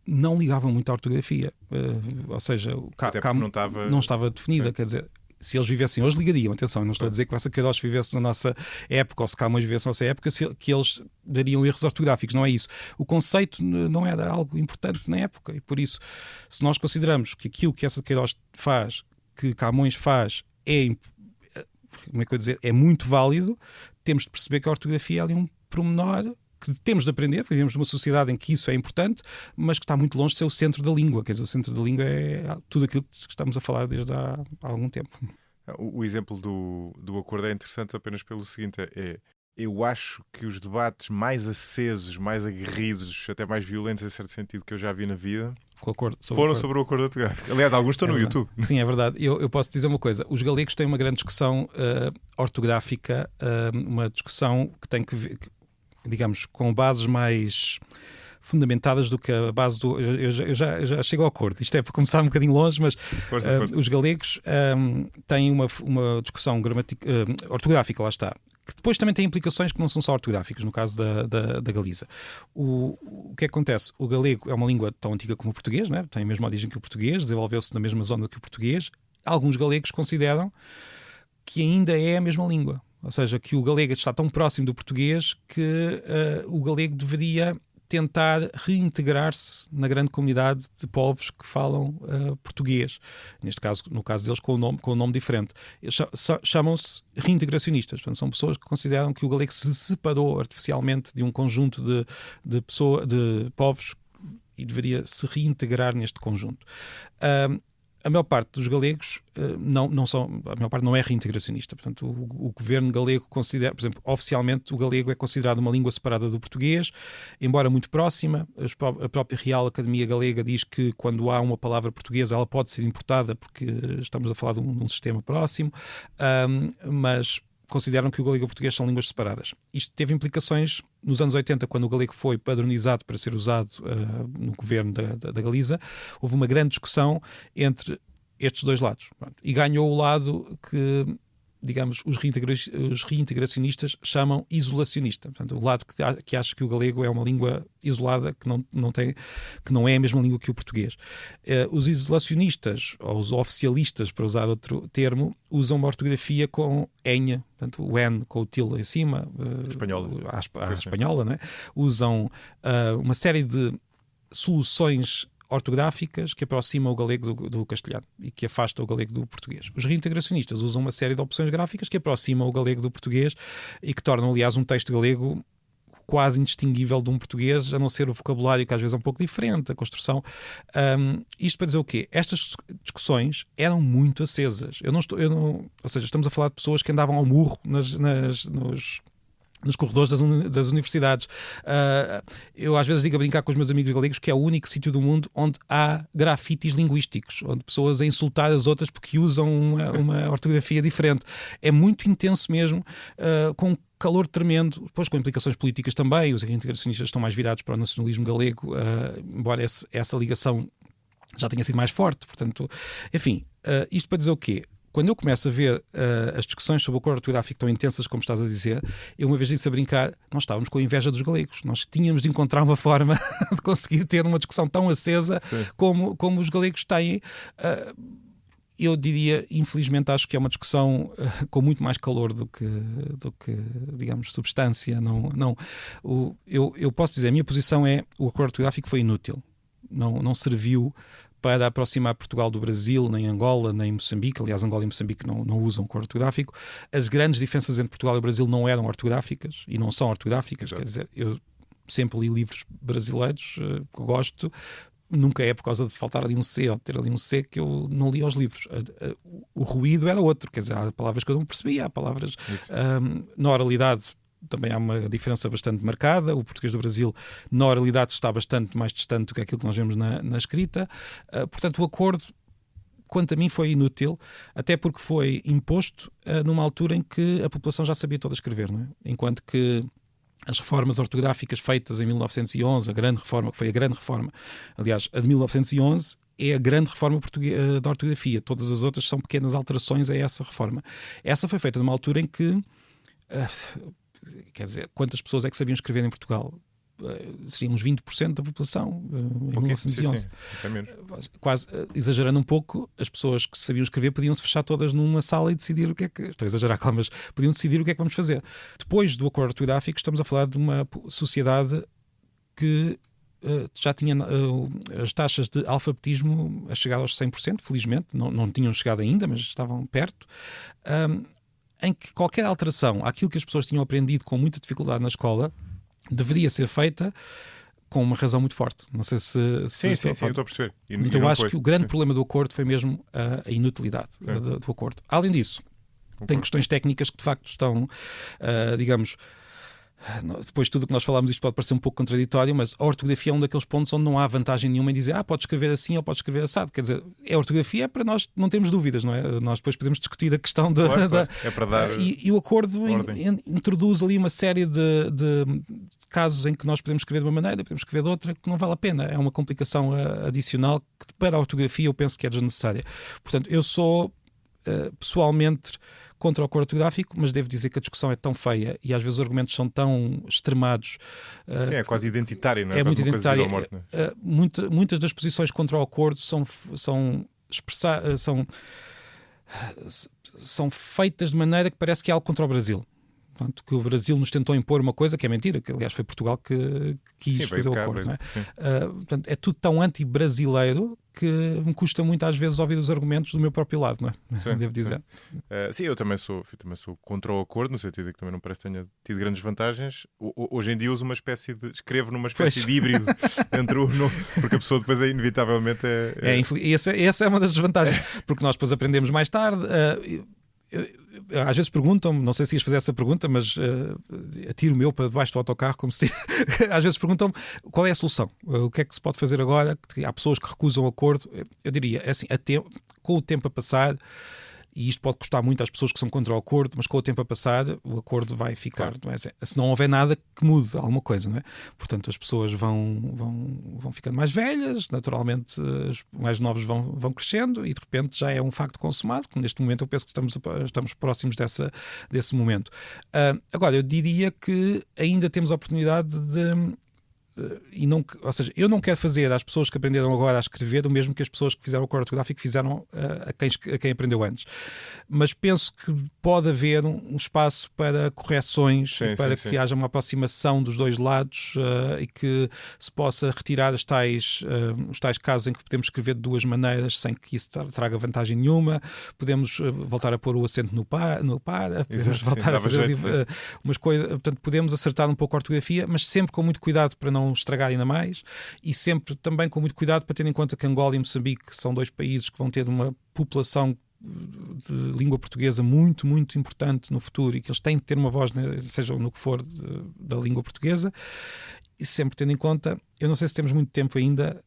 não ligavam muito à ortografia, ou seja, não estava definida, quer dizer, se eles vivessem hoje ligariam, atenção, não estou a dizer que Vassa Queiroz vivesse na nossa época ou se Camões vivesse na nossa época, que eles dariam erros ortográficos, não é isso. O conceito não era algo importante na época e por isso, se nós consideramos que aquilo que Vassa Queiroz faz, que Camões faz, como é que eu dizer, é muito válido, temos de perceber que a ortografia é ali um pormenor que temos de aprender, vivemos numa sociedade em que isso é importante, mas que está muito longe de ser o centro da língua. Quer dizer, o centro da língua é tudo aquilo que estamos a falar desde há algum tempo. O exemplo do acordo é interessante apenas pelo seguinte, eu acho que os debates mais acesos, mais aguerridos, até mais violentos em certo sentido que eu já vi na vida, foram sobre o acordo ortográfico. Aliás, alguns estão no YouTube. Sim, é verdade. Eu posso dizer uma coisa. Os galegos têm uma grande discussão ortográfica, uma discussão que tem que ver, digamos, com bases mais fundamentadas do que a base do... Eu já chego ao acordo. Isto é para começar um bocadinho longe, mas força. Os galegos têm uma discussão ortográfica, lá está, que depois também tem implicações que não são só ortográficas, no caso da Galiza. O que acontece? O galego é uma língua tão antiga como o português, não é? Tem a mesma origem que o português, desenvolveu-se na mesma zona que o português. Alguns galegos consideram que ainda é a mesma língua. Ou seja, que o galego está tão próximo do português que o galego deveria tentar reintegrar-se na grande comunidade de povos que falam português. Neste caso, no caso deles, com um nome diferente. Eles chamam-se reintegracionistas. Portanto, são pessoas que consideram que o galego se separou artificialmente de um conjunto de povos e deveria se reintegrar neste conjunto. A maior parte dos galegos a maior parte não é reintegracionista. Portanto, o governo galego considera, por exemplo, oficialmente o galego é considerado uma língua separada do português, embora muito próxima. A própria Real Academia Galega diz que quando há uma palavra portuguesa ela pode ser importada porque estamos a falar de um sistema próximo, mas consideram que o galego e o português são línguas separadas. Isto teve implicações nos anos 80, quando o galego foi padronizado para ser usado no governo da Galiza. Houve uma grande discussão entre estes dois lados. E ganhou o lado que, digamos, os reintegracionistas chamam isolacionista. Portanto, o lado que acha que o galego é uma língua isolada, que não é a mesma língua que o português. Os isolacionistas, ou os oficialistas, para usar outro termo, usam uma ortografia com enha, portanto, o N com o til em cima, a espanhola, né? Usam uma série de soluções ortográficas que aproximam o galego do castelhano e que afastam o galego do português. Os reintegracionistas usam uma série de opções gráficas que aproximam o galego do português e que tornam, aliás, um texto galego quase indistinguível de um português, a não ser o vocabulário que às vezes é um pouco diferente, a construção. Isto para dizer o quê? Estas discussões eram muito acesas. Ou seja, estamos a falar de pessoas que andavam ao murro nos corredores das universidades. Eu às vezes digo a brincar com os meus amigos galegos que é o único sítio do mundo onde há grafites linguísticos, onde pessoas a insultar as outras porque usam uma ortografia diferente. É muito intenso mesmo, com calor tremendo, depois com implicações políticas também. Os reintegracionistas estão mais virados para o nacionalismo galego, embora essa ligação já tenha sido mais forte. Portanto, enfim, isto para dizer o quê? Quando eu começo a ver as discussões sobre o acordo ortográfico tão intensas como estás a dizer, eu uma vez disse a brincar, nós estávamos com a inveja dos galegos. Nós tínhamos de encontrar uma forma de conseguir ter uma discussão tão acesa como os galegos têm. eu diria, infelizmente, acho que é uma discussão com muito mais calor do que digamos, substância. Eu posso dizer, a minha posição é: o acordo ortográfico foi inútil. Não serviu para aproximar Portugal do Brasil, nem Angola, nem Moçambique. Aliás, Angola e Moçambique não usam acordo ortográfico. As grandes diferenças entre Portugal e o Brasil não eram ortográficas e não são ortográficas. Exato. Quer dizer, eu sempre li livros brasileiros que gosto. Nunca é por causa de faltar ali um C ou de ter ali um C que eu não li os livros. O ruído era outro, quer dizer, há palavras que eu não percebia, há palavras na oralidade também há uma diferença bastante marcada. O português do Brasil na oralidade está bastante mais distante do que aquilo que nós vemos na escrita. Portanto, o acordo, quanto a mim, foi inútil, até porque foi imposto numa altura em que a população já sabia toda escrever, não é? Enquanto que as reformas ortográficas feitas em 1911, a grande reforma, que foi a grande reforma, aliás, a de 1911 é a grande reforma da ortografia. Todas as outras são pequenas alterações a essa reforma. Essa foi feita numa altura em que, quer dizer, quantas pessoas é que sabiam escrever em Portugal? Seriam uns 20% da população em 1911. Sim. É menos. Quase exagerando um pouco, as pessoas que sabiam escrever podiam-se fechar todas numa sala e decidir o que é que... Estou a exagerar, claro, mas podiam decidir o que é que vamos fazer. Depois do acordo ortográfico, estamos a falar de uma sociedade que já tinha as taxas de alfabetismo a chegar aos 100%, felizmente. Não tinham chegado ainda, mas estavam perto. Em que qualquer alteração àquilo que as pessoas tinham aprendido com muita dificuldade na escola deveria ser feita com uma razão muito forte. Não sei se... Sim, eu estou a perceber. Então eu acho que o grande problema do acordo foi mesmo a inutilidade do acordo. Além disso, tem questões técnicas que de facto estão, digamos... Depois de tudo o que nós falámos, isto pode parecer um pouco contraditório, mas a ortografia é um daqueles pontos onde não há vantagem nenhuma em dizer pode escrever assim ou pode escrever assado. Quer dizer, a ortografia é para nós não termos dúvidas, não é? Nós depois podemos discutir a questão claro. É para dar e o acordo introduz ali uma série de casos em que nós podemos escrever de uma maneira, podemos escrever de outra, que não vale a pena. É uma complicação adicional que para a ortografia eu penso que é desnecessária. Portanto, eu sou pessoalmente contra o acordo ortográfico, mas devo dizer que a discussão é tão feia e às vezes os argumentos são tão extremados. Sim, é quase identitário, não é? É muito identitário. Muitas das posições contra o acordo são feitas de maneira que parece que é algo contra o Brasil. Portanto, que o Brasil nos tentou impor uma coisa que é mentira, que aliás foi Portugal que quis fazer o acordo. Não é? Portanto, é tudo tão anti-brasileiro que me custa muito às vezes ouvir os argumentos do meu próprio lado, não é? Sim, devo dizer. Sim, eu também sou contra o acordo, no sentido de que também não parece que tenha tido grandes vantagens. Hoje em dia uso escrevo numa espécie de híbrido entre porque a pessoa depois inevitavelmente essa é uma das desvantagens, porque nós depois aprendemos mais tarde. Às vezes perguntam-me, não sei se ias fazer essa pergunta, mas atiro o meu para debaixo do autocarro, como se... Às vezes perguntam-me qual é a solução, o que é que se pode fazer agora. Há pessoas que recusam o acordo. Eu diria, assim, com o tempo a passar, e isto pode custar muito às pessoas que são contra o acordo, mas com o tempo a passar o acordo vai ficar, claro. Não é? Se não houver nada que mude alguma coisa, não é? Portanto, as pessoas vão ficando mais velhas, naturalmente os mais novos vão crescendo e de repente já é um facto consumado, que neste momento eu penso que estamos próximos desse momento. Agora, eu diria que ainda temos a oportunidade de... ou seja, eu não quero fazer às pessoas que aprenderam agora a escrever o mesmo que as pessoas que fizeram o acordo ortográfico fizeram a quem aprendeu antes, mas penso que pode haver um espaço para correções, para que haja uma aproximação dos dois lados e que se possa retirar os tais casos em que podemos escrever de duas maneiras sem que isso traga vantagem nenhuma. Podemos voltar a pôr o acento no para, podemos voltar a fazer umas coisas, portanto podemos acertar um pouco a ortografia, mas sempre com muito cuidado para não estragar ainda mais e sempre também com muito cuidado para ter em conta que Angola e Moçambique são dois países que vão ter uma população de língua portuguesa muito, muito importante no futuro e que eles têm de ter uma voz, seja no que for, da língua portuguesa. E sempre tendo em conta, eu não sei se temos muito tempo ainda,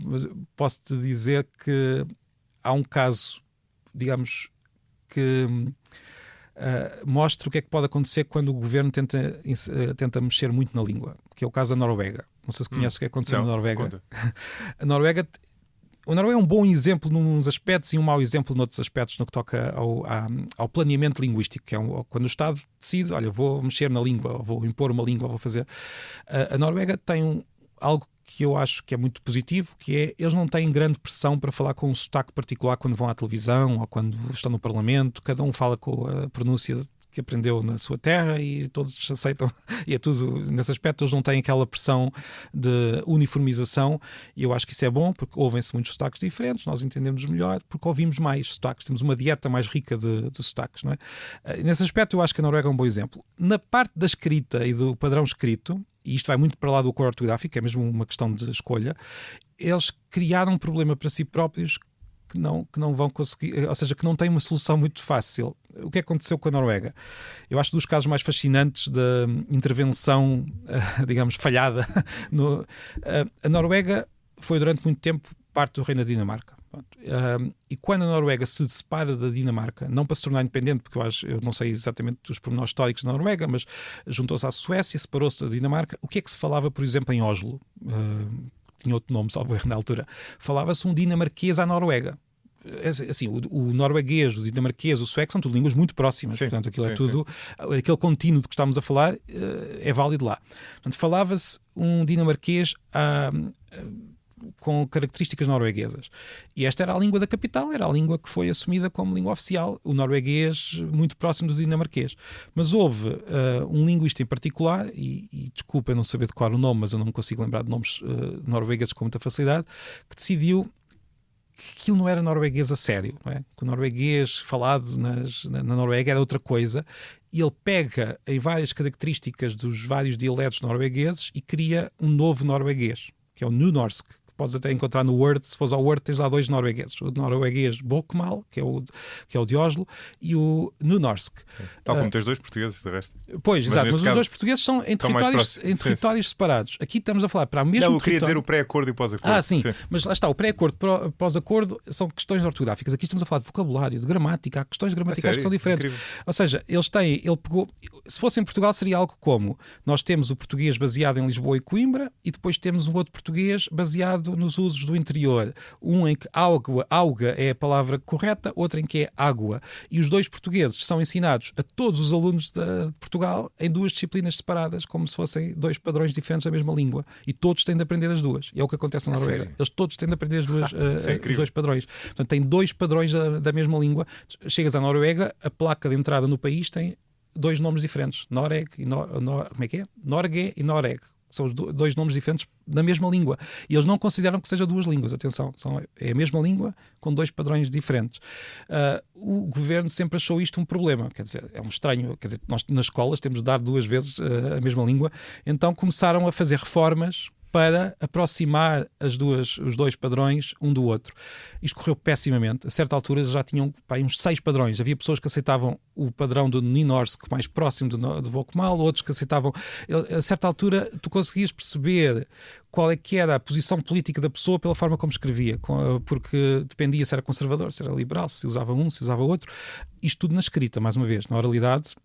mas posso-te dizer que há um caso, digamos, que... mostra o que é que pode acontecer quando o governo tenta mexer muito na língua, que é o caso da Noruega. Não sei se conhece o que aconteceu na Noruega. A Noruega é um bom exemplo nos aspectos e um mau exemplo noutros aspectos no que toca ao planeamento linguístico, que é quando o Estado decide, olha, vou mexer na língua, vou impor uma língua, vou fazer. A Noruega tem algo que eu acho que é muito positivo, que é eles não têm grande pressão para falar com um sotaque particular quando vão à televisão ou quando estão no Parlamento. Cada um fala com a pronúncia que aprendeu na sua terra e todos aceitam, e é tudo, nesse aspecto eles não têm aquela pressão de uniformização, e eu acho que isso é bom, porque ouvem-se muitos sotaques diferentes, nós entendemos melhor, porque ouvimos mais sotaques, temos uma dieta mais rica de sotaques, não é? Nesse aspecto eu acho que a Noruega é um bom exemplo. Na parte da escrita e do padrão escrito, e isto vai muito para lá do cor ortográfico, é mesmo uma questão de escolha, eles criaram um problema para si próprios que não vão conseguir, ou seja, que não têm uma solução muito fácil. O que aconteceu com a Noruega? Eu acho dos casos mais fascinantes da intervenção, digamos, falhada. A Noruega foi durante muito tempo parte do Reino da Dinamarca. E quando a Noruega se separa da Dinamarca, não para se tornar independente, porque eu não sei exatamente dos pormenores históricos da Noruega, mas juntou-se à Suécia, separou-se da Dinamarca, o que é que se falava, por exemplo, em Oslo? Tinha outro nome, salvo erro na altura. Falava-se um dinamarquês à Noruega. Assim, o norueguês, o dinamarquês, o sueco são tudo línguas muito próximas. Sim, portanto, aquilo é tudo. Sim. Aquele contínuo de que estamos a falar é válido lá. Portanto, falava-se um dinamarquês com características norueguesas. E esta era a língua da capital, era a língua que foi assumida como língua oficial, o norueguês muito próximo do dinamarquês. Mas houve um linguista em particular, e desculpa eu não saber decorar o nome, mas eu não me consigo lembrar de nomes noruegueses com muita facilidade, que decidiu que aquilo não era norueguês a sério, não é? Que o norueguês falado na Noruega era outra coisa, e ele pega em várias características dos vários dialetos noruegueses e cria um novo norueguês, que é o Nynorsk. Podes até encontrar no Word, se fores ao Word tens lá dois noruegueses, o norueguês Bokmål, que é o de Oslo, e o Nynorsk. Tal como tens dois portugueses, de resto. Pois, exato, mas os dois portugueses são em territórios separados. Aqui estamos a falar para o mesmo território. Não, eu queria dizer o pré-acordo e o pós-acordo. Sim, mas lá está, o pré-acordo e o pós-acordo são questões ortográficas. Aqui estamos a falar de vocabulário, de gramática, há questões gramaticais que são diferentes. Incrível. Ou seja, ele pegou, se fosse em Portugal seria algo como, nós temos o português baseado em Lisboa e Coimbra e depois temos um outro português baseado nos usos do interior, um em que auga é a palavra correta, outro em que é água, e os dois portugueses são ensinados a todos os alunos de Portugal em duas disciplinas separadas, como se fossem dois padrões diferentes da mesma língua, e todos têm de aprender as duas, e é o que acontece na Noruega, eles todos têm de aprender as duas, os dois padrões, portanto tem dois padrões da mesma língua. Chegas à Noruega, a placa de entrada no país tem dois nomes diferentes, Noreg e como é que é? Norge e Noreg. São os dois nomes diferentes da mesma língua. E eles não consideram que sejam duas línguas. Atenção, é a mesma língua com dois padrões diferentes. O governo sempre achou isto um problema. Quer dizer, é um estranho. Quer dizer, nós nas escolas temos de dar duas vezes a mesma língua. Então começaram a fazer reformas para aproximar os dois padrões um do outro. Isto correu pessimamente. A certa altura já tinham uns 6 padrões. Havia pessoas que aceitavam o padrão do Nynorsk mais próximo do Bokmål, outros que aceitavam... A certa altura tu conseguias perceber qual é que era a posição política da pessoa pela forma como escrevia, porque dependia se era conservador, se era liberal, se usava um, se usava outro. Isto tudo na escrita, mais uma vez. Na oralidade...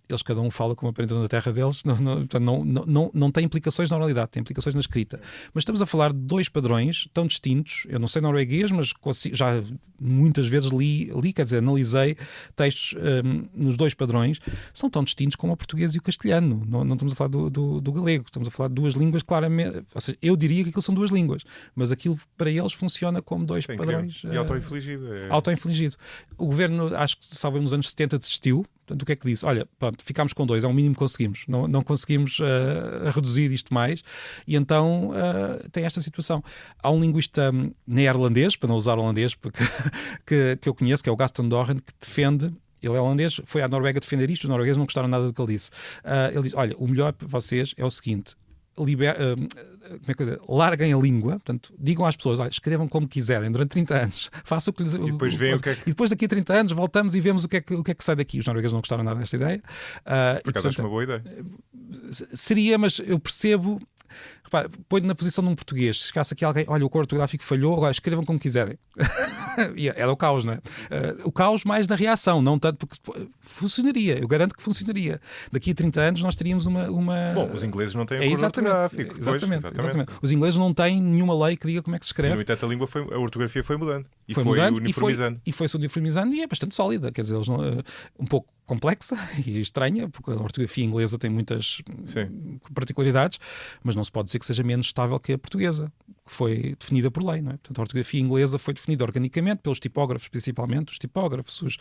eles cada um fala como aprendeu na terra deles, não tem implicações na oralidade, tem implicações na escrita. Mas estamos a falar de dois padrões tão distintos. Eu não sei norueguês, mas já muitas vezes quer dizer, analisei textos nos dois padrões, são tão distintos como o português e o castelhano. Não estamos a falar do galego, estamos a falar de duas línguas claramente. Ou seja, eu diria que aquilo são duas línguas, mas aquilo para eles funciona como dois padrões. E auto-infligido. Auto-infligido. O governo, acho que salvo nos anos 70, desistiu. Portanto, o que é que disse? Olha, pronto, ficámos com 2, é o mínimo que conseguimos. Não conseguimos reduzir isto mais. E então tem esta situação. Há um linguista neerlandês, para não usar holandês, que eu conheço, que é o Gaston Doren, que defende... Ele é holandês, foi à Noruega defender isto, os noruegueses não gostaram nada do que ele disse. Ele diz, olha, o melhor para vocês é o seguinte... larguem a língua, portanto, digam às pessoas, olha, escrevam como quiserem durante 30 anos, façam o que lhes... E depois veem o que é que... E depois daqui a 30 anos voltamos e vemos o que é que sai daqui. Os noruegueses não gostaram nada desta ideia. Por acaso acho uma boa ideia. Seria, mas eu percebo... Repara, põe-te na posição de um português. Se chegasse aqui alguém, olha, o cor ortográfico falhou, agora escrevam como quiserem. Era o caos, não é? O caos mais na reação, não tanto porque funcionaria, eu garanto que funcionaria. Daqui a 30 anos nós teríamos uma... Bom, os ingleses não têm cor ortográfico. Exatamente. Os ingleses não têm nenhuma lei que diga como é que se escreve. E, no entanto, a ortografia foi mudando. Foi uniformizando. E foi-se uniformizando e é bastante sólida. Quer dizer, eles não, um pouco complexa e estranha, porque a ortografia inglesa tem muitas particularidades, mas não se pode dizer que seja menos estável que a portuguesa, que foi definida por lei, não é? Portanto, a ortografia inglesa foi definida organicamente pelos tipógrafos, principalmente os tipógrafos,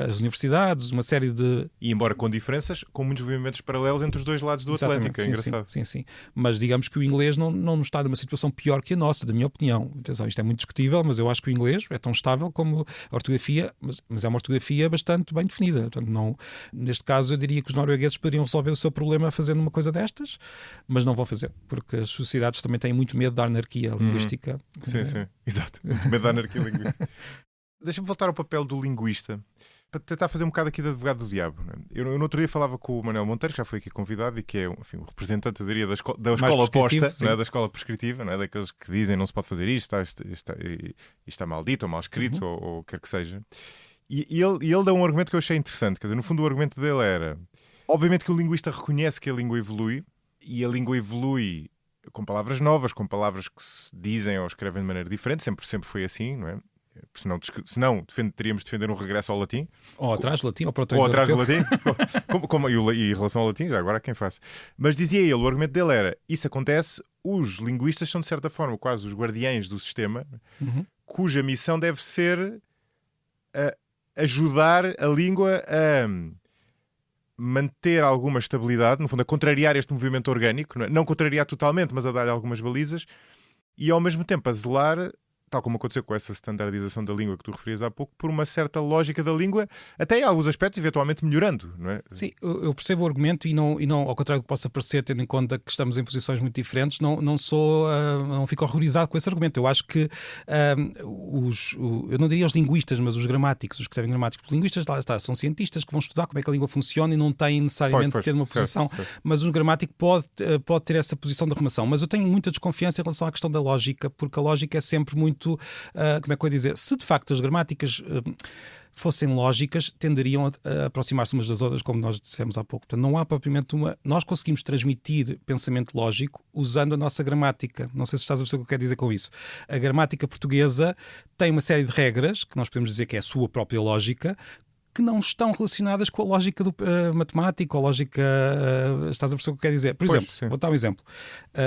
as universidades, uma série de... E embora com diferenças, com muitos movimentos paralelos entre os dois lados do Atlântico, é engraçado. Sim. Mas digamos que o inglês não está numa situação pior que a nossa, da minha opinião. Atenção, isto é muito discutível, mas eu acho que o inglês é tão estável como a ortografia, mas é uma ortografia bastante bem definida. Portanto, não, neste caso, eu diria que os noruegueses poderiam resolver o seu problema fazendo uma coisa destas, mas não vão fazer, porque as sociedades também têm muito medo da anarquia linguística. Sim, exato. Muito medo da anarquia linguística. Deixa-me voltar ao papel do linguista, para tentar fazer um bocado aqui de advogado do diabo. Né? Eu no outro dia falava com o Manuel Monteiro, que já foi aqui convidado e que é, enfim, o representante, eu diria, da escola oposta, não é? Da escola prescritiva, não é? Daqueles que dizem não se pode fazer isto está mal dito ou mal escrito, ou quer que seja. E ele dá um argumento que eu achei interessante. Quer dizer, no fundo o argumento dele era, obviamente que o linguista reconhece que a língua evolui, e a língua evolui com palavras novas, com palavras que se dizem ou escrevem de maneira diferente, sempre foi assim, não é? Senão teríamos de defender um regresso ao latim. Ou atrás do latim, ou atrás do latim. E em relação ao latim, já agora há quem faça. Mas dizia ele, o argumento dele era, isso acontece, os linguistas são de certa forma quase os guardiães do sistema, cuja missão deve ser ajudar a língua a manter alguma estabilidade, no fundo a contrariar este movimento orgânico, não contrariar totalmente, mas a dar algumas balizas, e ao mesmo tempo a zelar, tal como aconteceu com essa standardização da língua que tu referias há pouco, por uma certa lógica da língua, até em alguns aspectos eventualmente melhorando, não é? Sim, eu percebo o argumento e não, ao contrário do que possa parecer, tendo em conta que estamos em posições muito diferentes, não fico horrorizado com esse argumento. Eu acho que eu não diria os linguistas, mas os gramáticos, os que escrevem gramáticos. Os linguistas, lá está, são cientistas que vão estudar como é que a língua funciona e não têm necessariamente de ter uma posição, mas um gramático pode ter essa posição de arrumação. Mas eu tenho muita desconfiança em relação à questão da lógica, porque a lógica é sempre muito como é que eu ia dizer? Se de facto as gramáticas fossem lógicas, tenderiam a aproximar-se umas das outras, como nós dissemos há pouco. Portanto, não há propriamente nós conseguimos transmitir pensamento lógico usando a nossa gramática. Não sei se estás a perceber o que eu quero dizer com isso. A gramática portuguesa tem uma série de regras, que nós podemos dizer que é a sua própria lógica, que não estão relacionadas com a lógica do matemático, a lógica... estás a perceber o que eu quero dizer? Por exemplo, vou dar um exemplo.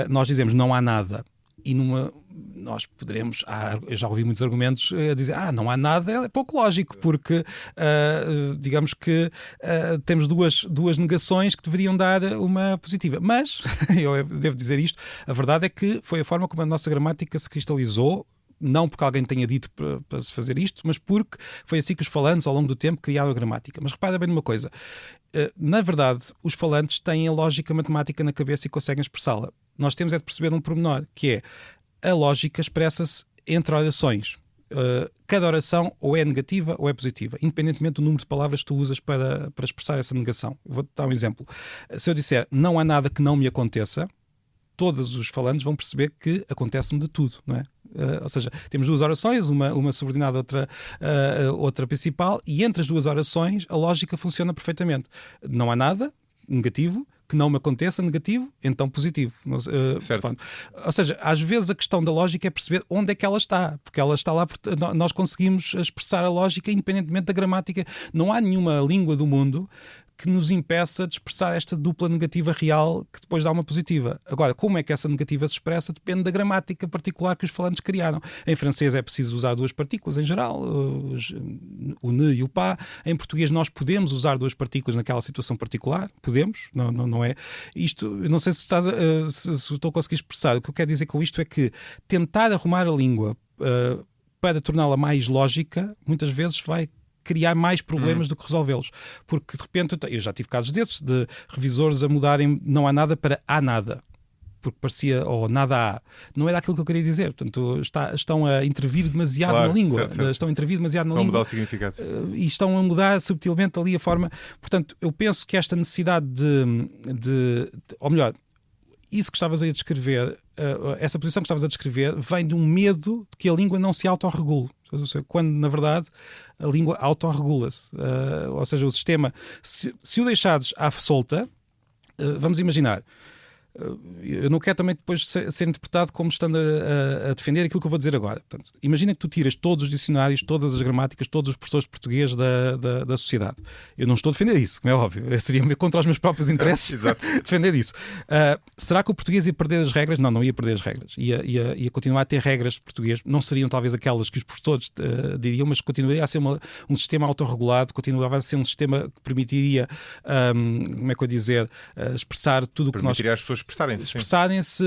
Nós dizemos não há nada. E nós poderemos, eu já ouvi muitos argumentos a dizer, não há nada, é pouco lógico, porque digamos que temos duas negações que deveriam dar uma positiva. Mas, eu devo dizer isto, a verdade é que foi a forma como a nossa gramática se cristalizou, não porque alguém tenha dito para se fazer isto, mas porque foi assim que os falantes, ao longo do tempo, criaram a gramática. Mas repara bem numa coisa, na verdade, os falantes têm a lógica matemática na cabeça e conseguem expressá-la. Nós temos de perceber um pormenor, que é a lógica expressa-se entre orações. Cada oração ou é negativa ou é positiva, independentemente do número de palavras que tu usas para expressar essa negação. Vou-te dar um exemplo. Se eu disser não há nada que não me aconteça, todos os falantes vão perceber que acontece-me de tudo, não é? Ou seja, temos duas orações, uma subordinada, outra principal, e entre as duas orações a lógica funciona perfeitamente. Não há nada, negativo, que não me aconteça, negativo, então positivo. Certo. Ou seja, às vezes a questão da lógica é perceber onde é que ela está, porque ela está lá, nós conseguimos expressar a lógica independentemente da gramática. Não há nenhuma língua do mundo que nos impeça de expressar esta dupla negativa real que depois dá uma positiva. Agora, como é que essa negativa se expressa depende da gramática particular que os falantes criaram. Em francês é preciso usar duas partículas em geral, o ne e o pas. Em português nós podemos usar duas partículas naquela situação particular, podemos, não é? Isto, não sei se estou a conseguir expressar. O que eu quero dizer com isto é que tentar arrumar a língua para torná-la mais lógica, muitas vezes vai criar mais problemas do que resolvê-los. Porque, de repente, eu já tive casos desses, de revisores a mudarem não há nada para há nada. Porque parecia, nada há. Não era aquilo que eu queria dizer. Portanto, estão a intervir demasiado na língua. Certo. Estão a intervir demasiado na língua. Estão a mudar o significado. E estão a mudar subtilmente ali a forma. Portanto, eu penso que esta necessidade ou melhor, isso que estavas a descrever, essa posição que estavas a descrever, vem de um medo de que a língua não se autorregule. Quando, na verdade, a língua autorregula-se. Ou seja, o sistema, se o deixares à solta, vamos imaginar, eu não quero também depois ser interpretado como estando a defender aquilo que eu vou dizer agora. Portanto, imagina que tu tiras todos os dicionários, todas as gramáticas, todos os professores de português da sociedade. Eu não estou a defender isso, como é óbvio. Eu seria contra os meus próprios interesses defender isso. Será que o português ia perder as regras? Não ia perder as regras. Ia continuar a ter regras de português. Não seriam talvez aquelas que os professores diriam, mas continuaria a ser um sistema autorregulado, continuava a ser um sistema que permitiria, como é que eu dizer, expressar tudo o que nós... Permitiria as pessoas expressarem-se,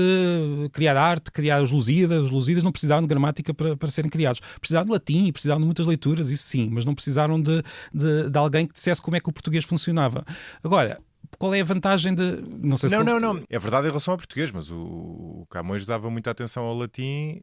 criar arte, criar os Lusíadas. Os Lusíadas não precisaram de gramática para serem criados. Precisaram de latim e precisaram de muitas leituras, isso sim, mas não precisaram de alguém que dissesse como é que o português funcionava. Agora, qual é a vantagem de... Não. É verdade em relação ao português, mas o Camões dava muita atenção ao latim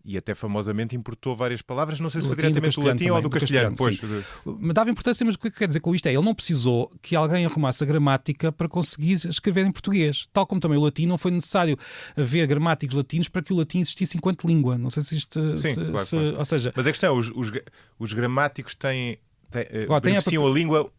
e até famosamente importou várias palavras, não sei se foi diretamente do latim ou do castelhano. Pois. Mas dava importância, mas o que quer dizer com isto é, ele não precisou que alguém arrumasse a gramática para conseguir escrever em português. Tal como também o latim, não foi necessário haver gramáticos latinos para que o latim existisse enquanto língua. Não sei se isto... Sim, claro. Ou seja... Mas a questão é, os gramáticos beneficiam a língua...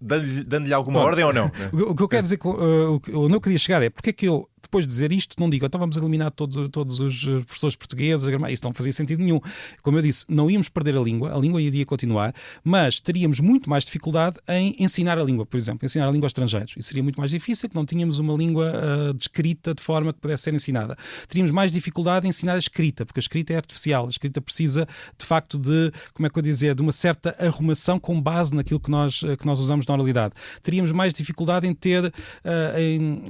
Dando-lhe alguma ordem ou não? O que eu quero dizer, onde eu queria chegar é porque é que eu, depois de dizer isto, não digo então vamos eliminar todos os professores portugueses, isso não fazia sentido nenhum. Como eu disse, não íamos perder a língua iria continuar, mas teríamos muito mais dificuldade em ensinar a língua, por exemplo, ensinar a língua aos estrangeiros. Isso seria muito mais difícil, que não tínhamos uma língua descrita de forma que pudesse ser ensinada. Teríamos mais dificuldade em ensinar a escrita, porque a escrita é artificial, a escrita precisa, de facto, de, como é que eu dizer, de uma certa arrumação com base naquilo que nós usamos na oralidade. Teríamos mais dificuldade em ter,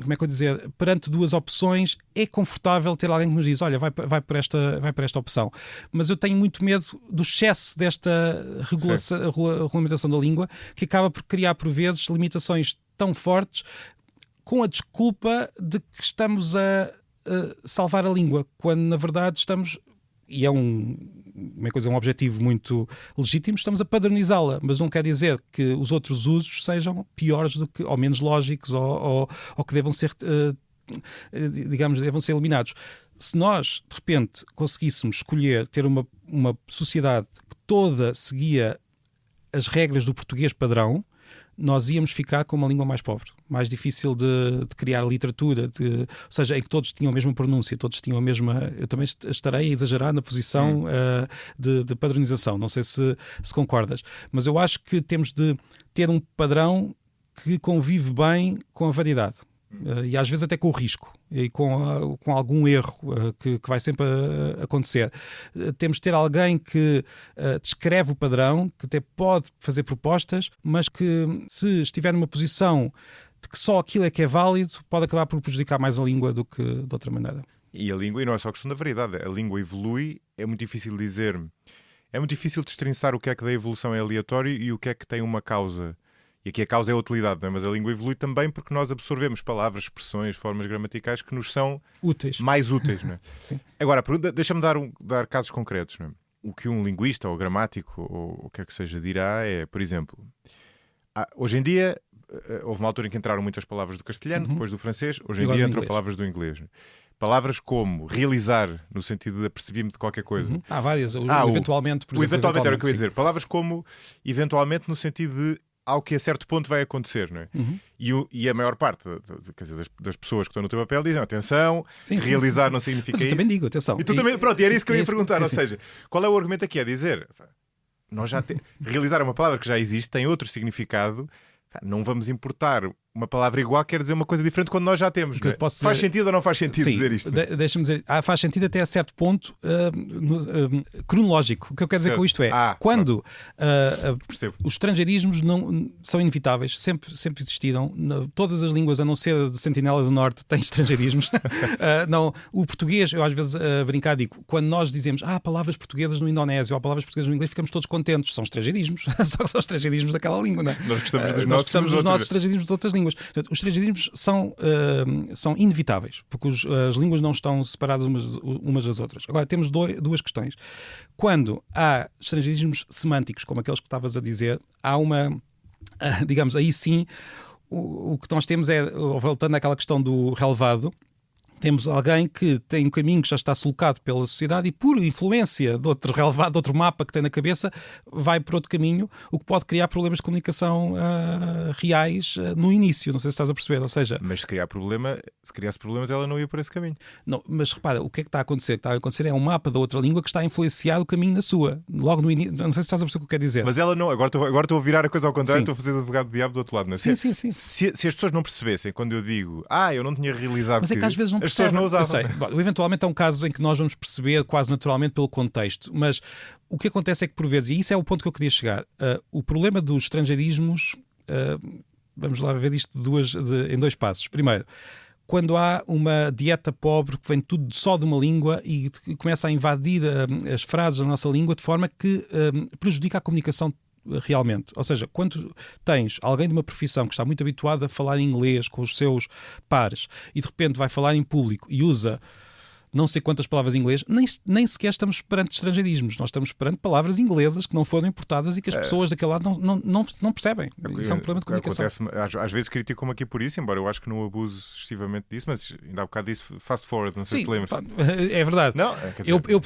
como é que eu dizer, perante duas opções, é confortável ter alguém que nos diz, olha, vai por esta opção. Mas eu tenho muito medo do excesso desta regulamentação da língua, que acaba por criar, por vezes, limitações tão fortes, com a desculpa de que estamos a salvar a língua, quando na verdade estamos... E é um objetivo muito legítimo, estamos a padronizá-la, mas não quer dizer que os outros usos sejam piores do que, ou menos lógicos, ou que devam ser, devam ser eliminados. Se nós, de repente, conseguíssemos escolher ter uma sociedade que toda seguia as regras do português padrão, nós íamos ficar com uma língua mais pobre, mais difícil de criar literatura, ou seja, em que todos tinham a mesma pronúncia, todos tinham a mesma... Eu também estarei a exagerar na posição de padronização, não sei se concordas, mas eu acho que temos de ter um padrão que convive bem com a variedade. E às vezes até com o risco e com algum erro que vai sempre acontecer. Temos de ter alguém que descreve o padrão, que até pode fazer propostas, mas que, se estiver numa posição de que só aquilo é que é válido, pode acabar por prejudicar mais a língua do que de outra maneira. E a língua, e não é só questão da variedade, a língua evolui, é muito difícil dizer, é muito difícil destrinçar o que é que da evolução é aleatório e o que é que tem uma causa. E aqui a causa é a utilidade, não é? Mas a língua evolui também porque nós absorvemos palavras, expressões, formas gramaticais que nos são mais úteis. Não é? Sim. Agora, deixa-me dar casos concretos. Não é? O que um linguista ou gramático ou o que quer que seja dirá é, por exemplo, hoje em dia houve uma altura em que entraram muitas palavras do castelhano, depois do francês, hoje em dia entram palavras do inglês. Não é? Palavras como realizar, no sentido de apercebi-me de qualquer coisa. Há várias. Eventualmente, por exemplo. Eventualmente era o que eu ia dizer. Palavras como eventualmente, no sentido de ao que a certo ponto vai acontecer, não é? E a maior parte quer dizer, das pessoas que estão no teu papel dizem atenção, realizar não significa isso. Mas eu também digo atenção. E tu também, pronto, e era isso que eu ia perguntar, ou seja, qual é o argumento aqui? É dizer, realizar é uma palavra que já existe, tem outro significado, não vamos importar uma palavra igual, quer dizer uma coisa diferente quando nós já temos. Não é? Faz sentido ou não faz sentido dizer isto? Deixa-me dizer, faz sentido até a certo ponto cronológico. O que eu quero dizer com isto é, quando os estrangeirismos não, são inevitáveis, sempre existiram, todas as línguas, a não ser de Sentinela do Norte, têm estrangeirismos. O português, eu às vezes brincar digo, quando nós dizemos palavras portuguesas no Indonésio ou palavras portuguesas no inglês, ficamos todos contentes. São estrangeirismos. São estrangeirismos daquela língua, não é? Nós gostamos dos nossos estrangeirismos de outras línguas. Portanto, os estrangeirismos são inevitáveis, porque as línguas não estão separadas umas das outras. Agora, temos duas questões. Quando há estrangeirismos semânticos, como aqueles que estavas a dizer, há uma, digamos, aí sim, o que nós temos é, voltando àquela questão do relevado, temos alguém que tem um caminho que já está sulcado pela sociedade e, por influência de outro mapa que tem na cabeça, vai por outro caminho, o que pode criar problemas de comunicação reais no início. Não sei se estás a perceber. Ou seja, mas se criasse problemas, ela não ia por esse caminho. Não, mas repara, o que é que está a acontecer? O que está a acontecer é um mapa da outra língua que está a influenciar o caminho na sua. Logo no início. Não sei se estás a perceber o que eu quero dizer. Mas ela não. Agora estou a virar a coisa ao contrário, estou a fazer advogado do diabo do outro lado. Não é? Sim. Se as pessoas não percebessem quando eu digo, eu não tinha realizado, mas é que às vezes não as pessoas não usavam. Eu sei. Bom, eventualmente é um caso em que nós vamos perceber quase naturalmente pelo contexto, mas o que acontece é que por vezes, e isso é o ponto que eu queria chegar, o problema dos estrangeirismos, vamos lá ver isto em 2 passos. Primeiro, quando há uma dieta pobre que vem tudo só de uma língua e começa a invadir as frases da nossa língua de forma que prejudica a comunicação realmente. Ou seja, quando tens alguém de uma profissão que está muito habituado a falar em inglês com os seus pares e de repente vai falar em público e usa não sei quantas palavras em inglês, nem sequer estamos perante estrangeirismos. Nós estamos perante palavras inglesas que não foram importadas e que as pessoas daquele lado não percebem. Isso é um problema de comunicação. Às vezes criticam-me aqui por isso, embora eu acho que não abuso excessivamente disso, mas ainda há bocado disse fast forward, não sei se te lembras. É verdade. Não,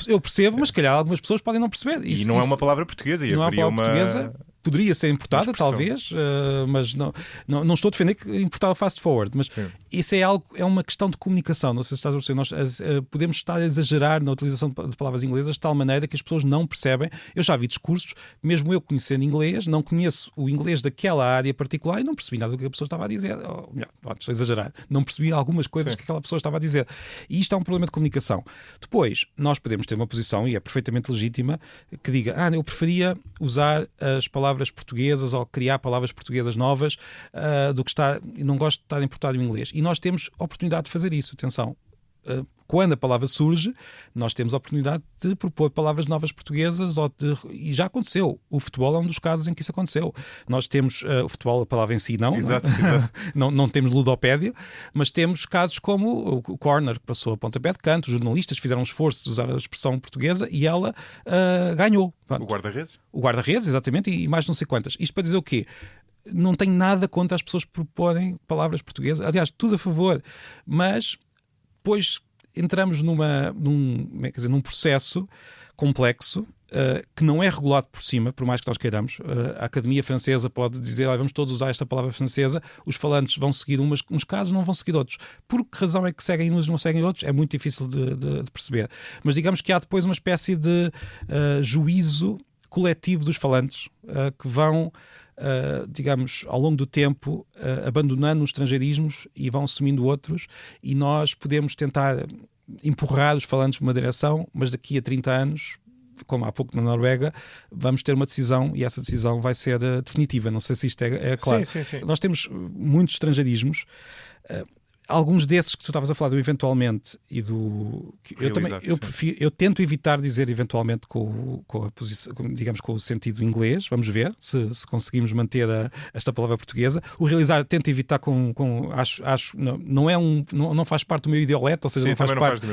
eu percebo, mas se calhar algumas pessoas podem não perceber. E não é uma palavra portuguesa. Não é uma palavra portuguesa. Poderia ser importada, talvez, mas não estou a defender que importar o fast forward, mas isso é uma questão de comunicação. Não sei se estás a perceber. Nós podemos estar a exagerar na utilização de palavras inglesas de tal maneira que as pessoas não percebem. Eu já vi discursos, mesmo eu conhecendo inglês, não conheço o inglês daquela área particular e não percebi nada do que a pessoa estava a dizer. Ou melhor, estou a exagerar. Não percebi algumas coisas que aquela pessoa estava a dizer. E isto é um problema de comunicação. Depois, nós podemos ter uma posição, e é perfeitamente legítima, que diga, eu preferia usar as palavras portuguesas ou criar palavras portuguesas novas do que não gosto de estar importado em inglês. E nós temos a oportunidade de fazer isso. Atenção, quando a palavra surge, nós temos a oportunidade de propor palavras novas portuguesas e já aconteceu. O futebol é um dos casos em que isso aconteceu. Nós temos o futebol, a palavra em si não. Exato. não temos ludopédia, mas temos casos como o corner, que passou a pontapé de canto, os jornalistas fizeram um esforço de usar a expressão portuguesa e ela ganhou. O guarda-redes? O guarda-redes, exatamente, e mais não sei quantas. Isto para dizer o quê? Não tenho nada contra as pessoas que proporem palavras portuguesas. Aliás, tudo a favor. Mas depois entramos num processo complexo que não é regulado por cima, por mais que nós queiramos. A Academia Francesa pode dizer, vamos todos usar esta palavra francesa, os falantes vão seguir uns casos, não vão seguir outros. Por que razão é que seguem uns e não seguem outros? É muito difícil de perceber. Mas digamos que há depois uma espécie de juízo coletivo dos falantes que vão... digamos, ao longo do tempo abandonando os estrangeirismos e vão assumindo outros, e nós podemos tentar empurrar os falantes numa direção, mas daqui a 30 anos, como há pouco na Noruega, vamos ter uma decisão e essa decisão vai ser definitiva. Não sei se isto é claro. Sim. Nós temos muitos estrangeirismos. Alguns desses que tu estavas a falar do eventualmente e do... Eu tento evitar dizer eventualmente com a posição, digamos, com o sentido inglês. Vamos ver se conseguimos manter esta palavra portuguesa. O realizar tento evitar acho não faz parte do meu idioleto, ou seja, não faz parte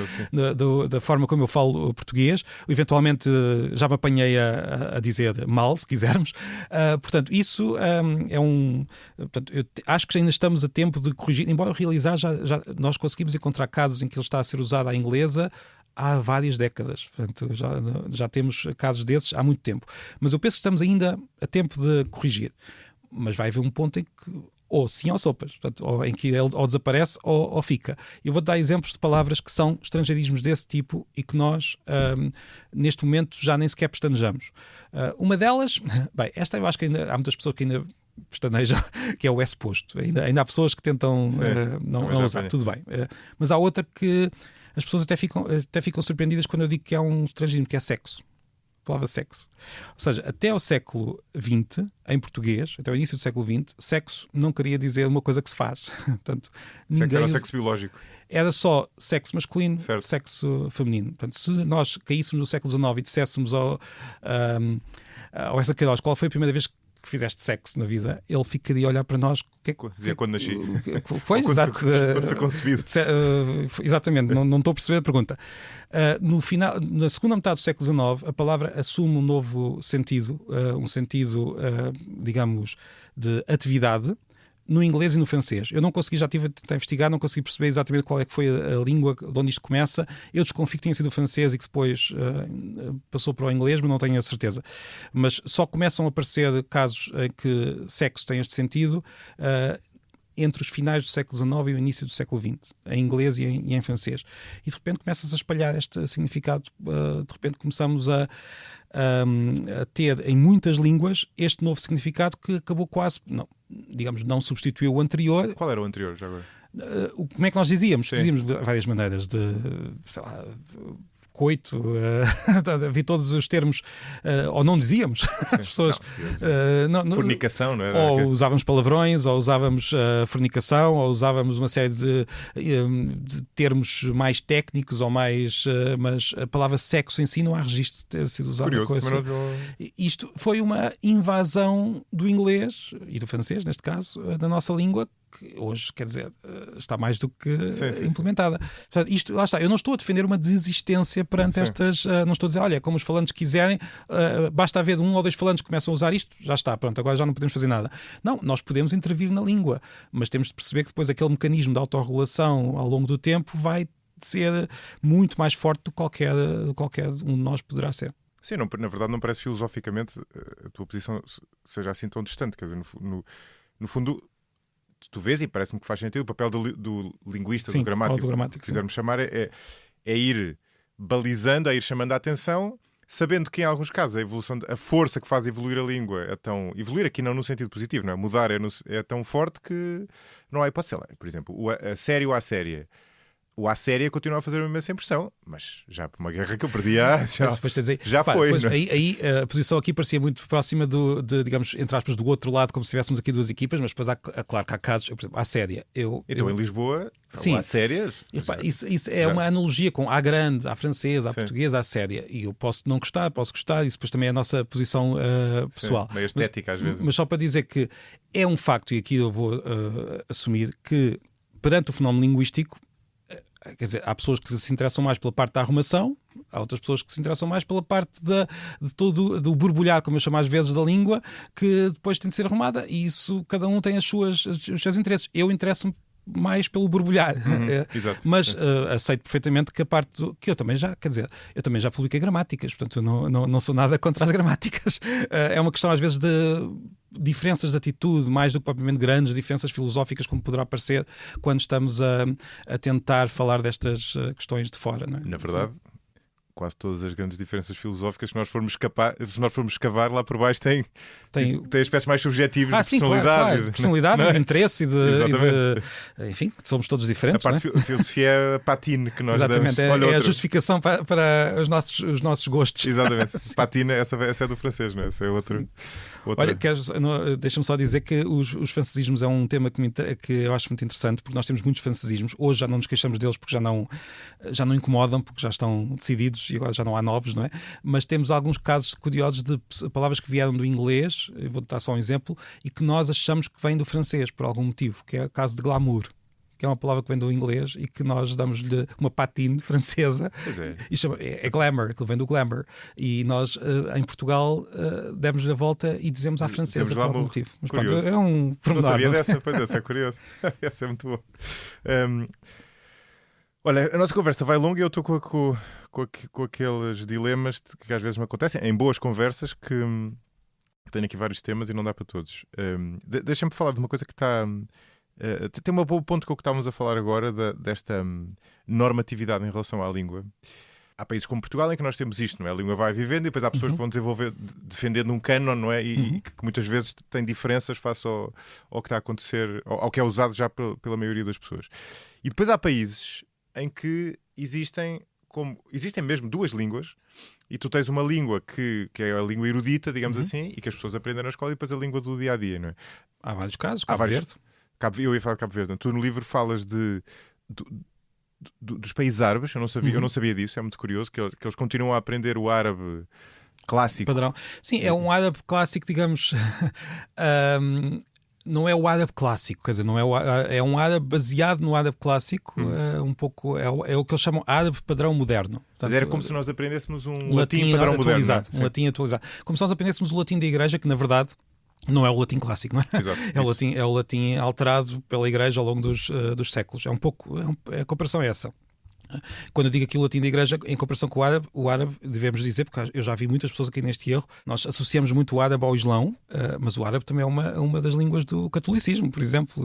da forma como eu falo português. Eventualmente já me apanhei a dizer mal, se quisermos. Portanto, isso portanto, eu acho que ainda estamos a tempo de corrigir, embora o realizar já nós conseguimos encontrar casos em que ele está a ser usado à inglesa há várias décadas. Portanto, já temos casos desses há muito tempo. Mas eu penso que estamos ainda a tempo de corrigir. Mas vai haver um ponto em que ou sim ou sopas, portanto, ou em que ele ou desaparece ou fica. Eu vou dar exemplos de palavras que são estrangeirismos desse tipo e que nós, neste momento, já nem sequer pestanejamos. Uma delas, esta eu acho que ainda há muitas pessoas que ainda pestanejam, que é o S posto. Ainda há pessoas que tentam não usar, tudo bem. Mas há outra que as pessoas até ficam surpreendidas quando eu digo que é um estrangeirismo, que é sexo. A palavra sexo. Ou seja, até ao século XX, em português, até o início do século XX, sexo não queria dizer uma coisa que se faz. Portanto, sexo era o sexo biológico. Era só sexo masculino, sexo feminino. Portanto, se nós caíssemos no século XIX e disséssemos ao Essa Queiroz qual foi a primeira vez que fizeste sexo na vida, ele ficaria a olhar para nós. Dizia quando nasci. Foi, exato. Quando foi concebido. Exatamente, não estou a perceber a pergunta. No final, na segunda metade do século XIX, a palavra assume um novo sentido, um sentido, digamos, de atividade. no inglês e no francês. Eu não consegui, já estive a tentar investigar, não consegui perceber exatamente qual é que foi a língua de onde isto começa. Eu desconfio que tenha sido o francês e que depois passou para o inglês, mas não tenho a certeza. Mas só começam a aparecer casos em que sexo tem este sentido entre os finais do século XIX e o início do século XX, em inglês e em francês. E de repente começa-se a espalhar este significado, de repente começamos a ter em muitas línguas este novo significado que acabou quase, não substituiu o anterior. Qual era o anterior, já agora? Como é que nós dizíamos? Sim. Dizíamos de várias maneiras, de, sei lá, coito, havia todos os termos, ou não dizíamos, as pessoas. Fornicação, não era? Ou usávamos palavrões, ou usávamos fornicação, ou usávamos uma série de termos mais técnicos, ou mais. Mas a palavra sexo em si não há registro de ter sido usada. Curioso, Isto foi uma invasão do inglês e do francês, neste caso, da nossa língua, que hoje, quer dizer, está mais do que implementada. Portanto, isto, lá está, eu não estou a defender uma desistência perante estas, não estou a dizer, olha, como os falantes quiserem, basta haver 1 ou 2 falantes que começam a usar isto, já está, pronto, agora já não podemos fazer nada. Não, nós podemos intervir na língua, mas temos de perceber que depois aquele mecanismo de autorregulação ao longo do tempo vai ser muito mais forte do que qualquer um de nós poderá ser. Sim, na verdade não parece filosoficamente a tua posição seja assim tão distante, quer dizer, no fundo tu vês, e parece-me que faz sentido, o papel do linguista, do gramático, se quisermos chamar, é ir balizando, é ir chamando a atenção, sabendo que em alguns casos a força que faz evoluir a língua é tão... Evoluir aqui não no sentido positivo, não é? Mudar é tão forte que não há hipótese. Por exemplo, a série ou a séria. O à séria continua a fazer a mesma impressão, mas já por uma guerra que eu perdi já foi. Depois, aí a posição aqui parecia muito próxima digamos, entre aspas, do outro lado, como se tivéssemos aqui 2 equipas, mas depois claro que há casos, por exemplo, à séria. Então em Lisboa, à séria... Isso é uma analogia com à grande, à francesa, à portuguesa, à séria. E eu posso não gostar, posso gostar, isso depois também é a nossa posição pessoal. Meio estética às vezes. Mas só para dizer que é um facto, e aqui eu vou assumir, que perante o fenómeno linguístico, quer dizer, há pessoas que se interessam mais pela parte da arrumação, há outras pessoas que se interessam mais pela parte de todo do borbulhar, como eu chamo às vezes, da língua, que depois tem de ser arrumada, e isso, cada um tem os seus interesses. Eu interesso-me mais pelo borbulhar, mas aceito perfeitamente que a parte que eu também já publiquei gramáticas, portanto eu não sou nada contra as gramáticas. É uma questão às vezes de diferenças de atitude, mais do que propriamente grandes diferenças filosóficas, como poderá parecer quando estamos a tentar falar destas questões de fora, não é? Na verdade, quase todas as grandes diferenças filosóficas que nós formos escavar lá por baixo têm aspectos mais subjetivos de personalidade. Claro, de personalidade, de interesse enfim, somos todos diferentes. A parte filosofia é a patine que nós exatamente, damos. É a justificação para os nossos gostos. Exatamente. Patine, essa é do francês, não é? Essa é outra. Olha, deixa-me só dizer que os francesismos é um tema que eu acho muito interessante, porque nós temos muitos francesismos. Hoje já não nos queixamos deles porque já não incomodam, porque já estão decididos e agora já não há novos, não é? Mas temos alguns casos curiosos de palavras que vieram do inglês, eu vou dar só um exemplo, e que nós achamos que vêm do francês por algum motivo, que é o caso de glamour, que é uma palavra que vem do inglês e que nós damos-lhe uma patine francesa. Pois é. E é glamour, que vem do glamour. E nós, em Portugal, demos-lhe a volta e dizemos à francesa por algum motivo. Mas pronto, é um pormenor. Não sabia dessa, pois essa é curioso. Essa é muito boa. Olha, a nossa conversa vai longa e eu estou com aqueles dilemas que às vezes me acontecem, em boas conversas, que tenho aqui vários temas e não dá para todos. Deixa-me falar de uma coisa que está... tem um bom ponto com o que estávamos a falar agora, desta normatividade em relação à língua. Há países como Portugal em que nós temos isto, não é? A língua vai vivendo e depois há pessoas que vão defendendo um cânon, não é? E que muitas vezes tem diferenças face ao que está a acontecer, ao que é usado já pela maioria das pessoas. E depois há países em que existem mesmo 2 línguas, e tu tens uma língua que é a língua erudita, digamos assim, e que as pessoas aprendem na escola, e depois a língua do dia-a-dia, não é? Há vários casos, Cabo Verde. Eu ia falar de Cabo Verde. Tu no livro falas dos países árabes, eu não sabia disso, é muito curioso, que eles continuam a aprender o árabe clássico. Padrão. Sim, é um árabe clássico, digamos... não é o árabe clássico, quer dizer, não é um árabe baseado no árabe clássico, um pouco é o que eles chamam árabe padrão moderno. Portanto, mas era como se nós aprendêssemos um latim padrão atualizado, moderno. Um latim atualizado. Como se nós aprendêssemos o latim da igreja, que na verdade Não é o latim clássico, não é? Exato, é o latim alterado pela Igreja ao longo dos séculos. A comparação é essa. Quando eu digo aqui o latim da Igreja, em comparação com o árabe, devemos dizer, porque eu já vi muitas pessoas aqui neste erro, nós associamos muito o árabe ao Islão, mas o árabe também é uma das línguas do catolicismo, por exemplo.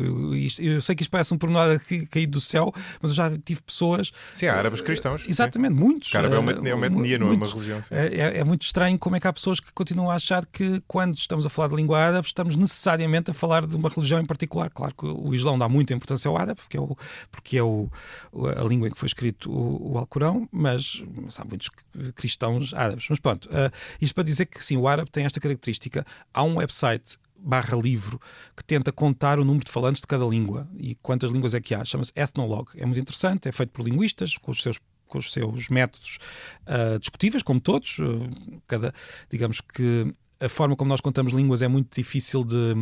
Eu sei que isto parece um pormenor caído do céu, mas eu já tive pessoas... Sim, há árabes cristãos. Exatamente, muitos. O árabe é uma etnia, não é uma religião. É muito estranho como é que há pessoas que continuam a achar que quando estamos a falar de língua árabe, estamos necessariamente a falar de uma religião em particular. Claro que o Islão dá muita importância ao árabe, porque é a língua em que foi escrito o Alcorão, mas há muitos cristãos árabes. Mas pronto, isto para dizer que sim, o árabe tem esta característica. Há um website /livro que tenta contar o número de falantes de cada língua e quantas línguas é que há. Chama-se Ethnologue. É muito interessante, é feito por linguistas com os seus métodos discutíveis, como todos. Digamos que a forma como nós contamos línguas é muito difícil de...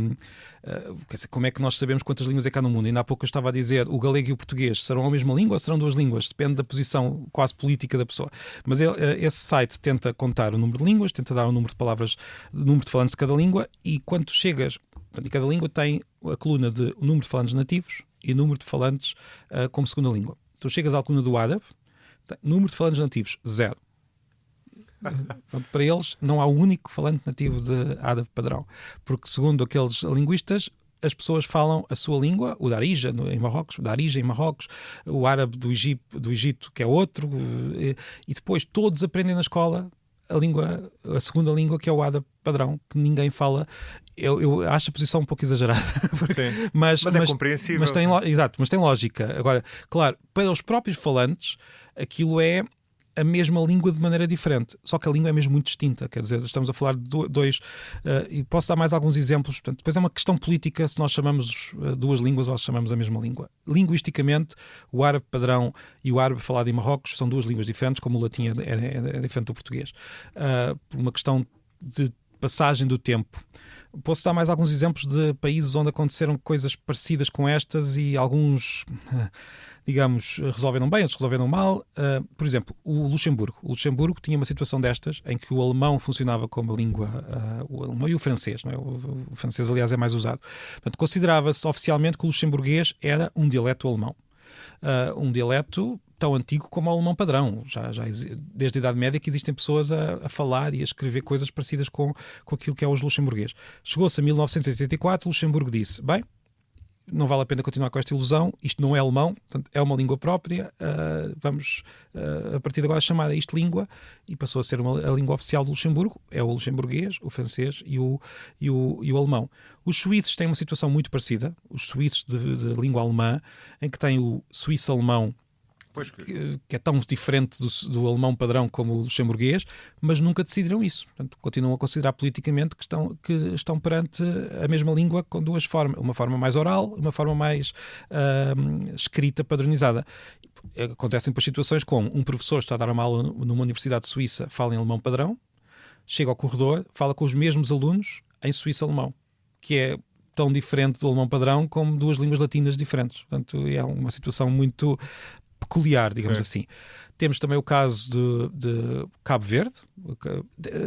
quer dizer, como é que nós sabemos quantas línguas é que há no mundo? Ainda há pouco eu estava a dizer, o galego e o português serão a mesma língua ou serão duas línguas? Depende da posição quase política da pessoa. Mas esse site tenta contar o número de línguas, tenta dar o número de palavras, o número de falantes de cada língua, e quando chegas... Portanto, cada língua tem a coluna de o número de falantes nativos e o número de falantes como segunda língua. Tu chegas à coluna do árabe, número de falantes nativos, 0. Para eles não há um único falante nativo de árabe padrão, porque segundo aqueles linguistas as pessoas falam a sua língua, o Darija em Marrocos, o árabe do Egito que é outro, e depois todos aprendem na escola a segunda língua, que é o árabe padrão, que ninguém fala. Eu acho a posição um pouco exagerada. mas é compreensível. Mas tem lógica. Agora, claro, para os próprios falantes aquilo é a mesma língua de maneira diferente, só que a língua é mesmo muito distinta, quer dizer, estamos a falar de dois, e posso dar mais alguns exemplos. Portanto, depois é uma questão política se nós chamamos duas línguas ou se chamamos a mesma língua. Linguisticamente, o árabe padrão e o árabe falado em Marrocos são duas línguas diferentes, como o latim é diferente do português, por uma questão de passagem do tempo. Posso dar mais alguns exemplos de países onde aconteceram coisas parecidas com estas e alguns, digamos, resolveram bem, outros resolveram mal. Por exemplo, o Luxemburgo. O Luxemburgo tinha uma situação destas em que o alemão funcionava como a língua, o alemão e o francês, não é? O francês, aliás, é mais usado. Portanto, considerava-se oficialmente que o luxemburguês era um dialeto alemão. Um dialeto tão antigo como o alemão padrão. Já desde a Idade Média que existem pessoas a falar e a escrever coisas parecidas com aquilo que é os luxemburguês. Chegou-se a 1984, Luxemburgo disse, bem, não vale a pena continuar com esta ilusão, isto não é alemão, portanto, é uma língua própria, vamos a partir de agora chamar a isto língua, e passou a ser a língua oficial do Luxemburgo, é o luxemburguês, o francês e o alemão. Os suíços têm uma situação muito parecida, os suíços de língua alemã, em que tem o suíço-alemão, que é tão diferente do alemão padrão como o luxemburguês, mas nunca decidiram isso. Portanto, continuam a considerar politicamente que estão perante a mesma língua com duas formas. Uma forma mais oral, uma forma mais escrita, padronizada. Acontecem depois situações como um professor está a dar uma aula numa universidade suíça, fala em alemão padrão, chega ao corredor, fala com os mesmos alunos em suíço-alemão, que é tão diferente do alemão padrão como duas línguas latinas diferentes. Portanto, é uma situação muito peculiar, digamos assim. Temos também o caso de Cabo Verde.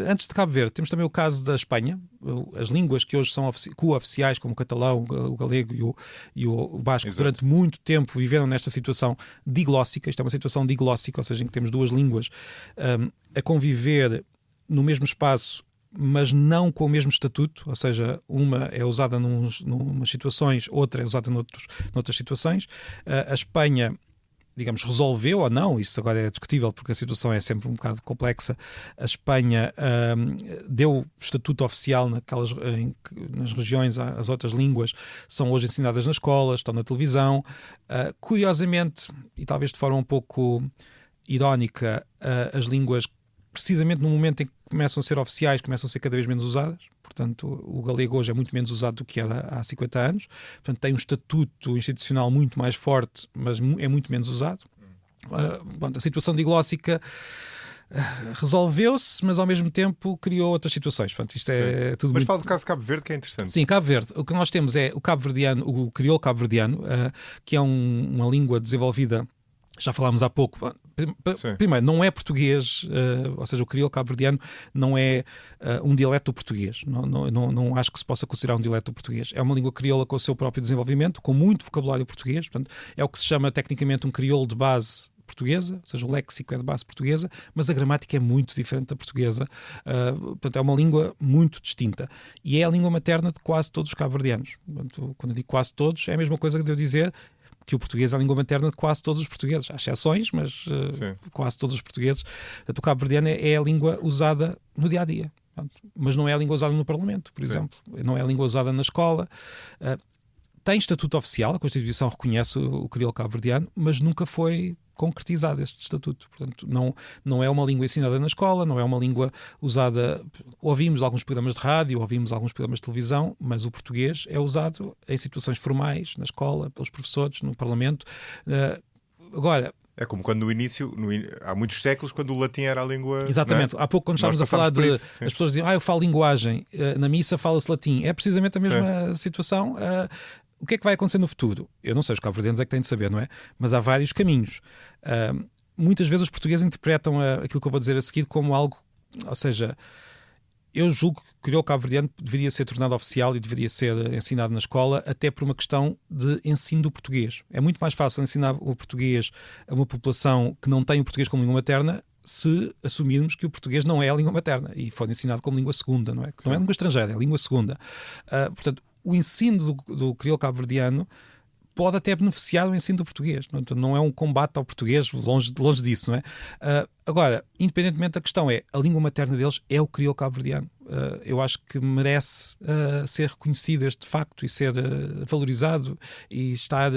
Antes de Cabo Verde, temos também o caso da Espanha. As línguas que hoje são co-oficiais, como o catalão, o galego e o basco, exato, durante muito tempo viveram nesta situação diglóssica. Isto é uma situação diglóssica, ou seja, em que temos duas línguas a conviver no mesmo espaço, mas não com o mesmo estatuto, ou seja, uma é usada numas situações, outra é usada noutras situações. A Espanha, digamos, resolveu ou não, isso agora é discutível porque a situação é sempre um bocado complexa. A Espanha deu estatuto oficial nas regiões, as outras línguas são hoje ensinadas nas escolas, estão na televisão. Curiosamente, e talvez de forma um pouco irónica, as línguas, precisamente no momento em que começam a ser oficiais, começam a ser cada vez menos usadas. Portanto, o galego hoje é muito menos usado do que era há 50 anos. Portanto, tem um estatuto institucional muito mais forte, mas é muito menos usado. A situação diglóssica resolveu-se, mas ao mesmo tempo criou outras situações. Portanto, isto é tudo mas fala do caso de Cabo Verde, que é interessante. Sim, Cabo Verde. O que nós temos é o cabo-verdiano, o crioulo cabo-verdiano, que é uma língua desenvolvida, já falámos há pouco, primeiro, não é português, ou seja, o crioulo cabo-verdiano não é um dialeto do português. Não acho que se possa considerar um dialeto do português. É uma língua crioula com o seu próprio desenvolvimento, com muito vocabulário português. Portanto, é o que se chama tecnicamente um crioulo de base portuguesa, ou seja, o léxico é de base portuguesa, mas a gramática é muito diferente da portuguesa. Portanto, é uma língua muito distinta. E é a língua materna de quase todos os cabo-verdianos. Portanto, quando eu digo quase todos, é a mesma coisa que de eu dizer que o português é a língua materna de quase todos os portugueses. Há exceções, mas quase todos os portugueses. Portanto, o cabo-verdiano é a língua usada no dia-a-dia. Mas não é a língua usada no Parlamento, por exemplo. Não é a língua usada na escola. Tem estatuto oficial, a Constituição reconhece o crioulo cabo-verdiano, mas nunca foi concretizado este estatuto. Portanto, não é uma língua ensinada na escola, não é uma língua usada... Ouvimos alguns programas de rádio, ouvimos alguns programas de televisão, mas o português é usado em situações formais, na escola, pelos professores, no Parlamento. Agora... É como quando no início, há muitos séculos, quando o latim era a língua... Exatamente. Há pouco, quando estávamos a falar de... As pessoas diziam, eu falo linguagem, na missa fala-se latim. É precisamente a mesma situação. O que é que vai acontecer no futuro? Eu não sei, os cabo-verdianos é que têm de saber, não é? Mas há vários caminhos. Muitas vezes os portugueses interpretam aquilo que eu vou dizer a seguir como algo... Ou seja, eu julgo que o crioulo cabo-verdiano deveria ser tornado oficial e deveria ser ensinado na escola, até por uma questão de ensino do português. É muito mais fácil ensinar o português a uma população que não tem o português como língua materna se assumirmos que o português não é a língua materna e for ensinado como língua segunda, não é? Que não é língua estrangeira, é língua segunda. Portanto, o ensino do crioulo cabo-verdiano pode até beneficiar do ensino do português. Não é um combate ao português, longe disso, não é? Agora, independentemente da questão, a língua materna deles é o crioulo cabo-verdiano. Eu acho que merece ser reconhecido este facto e ser valorizado e estar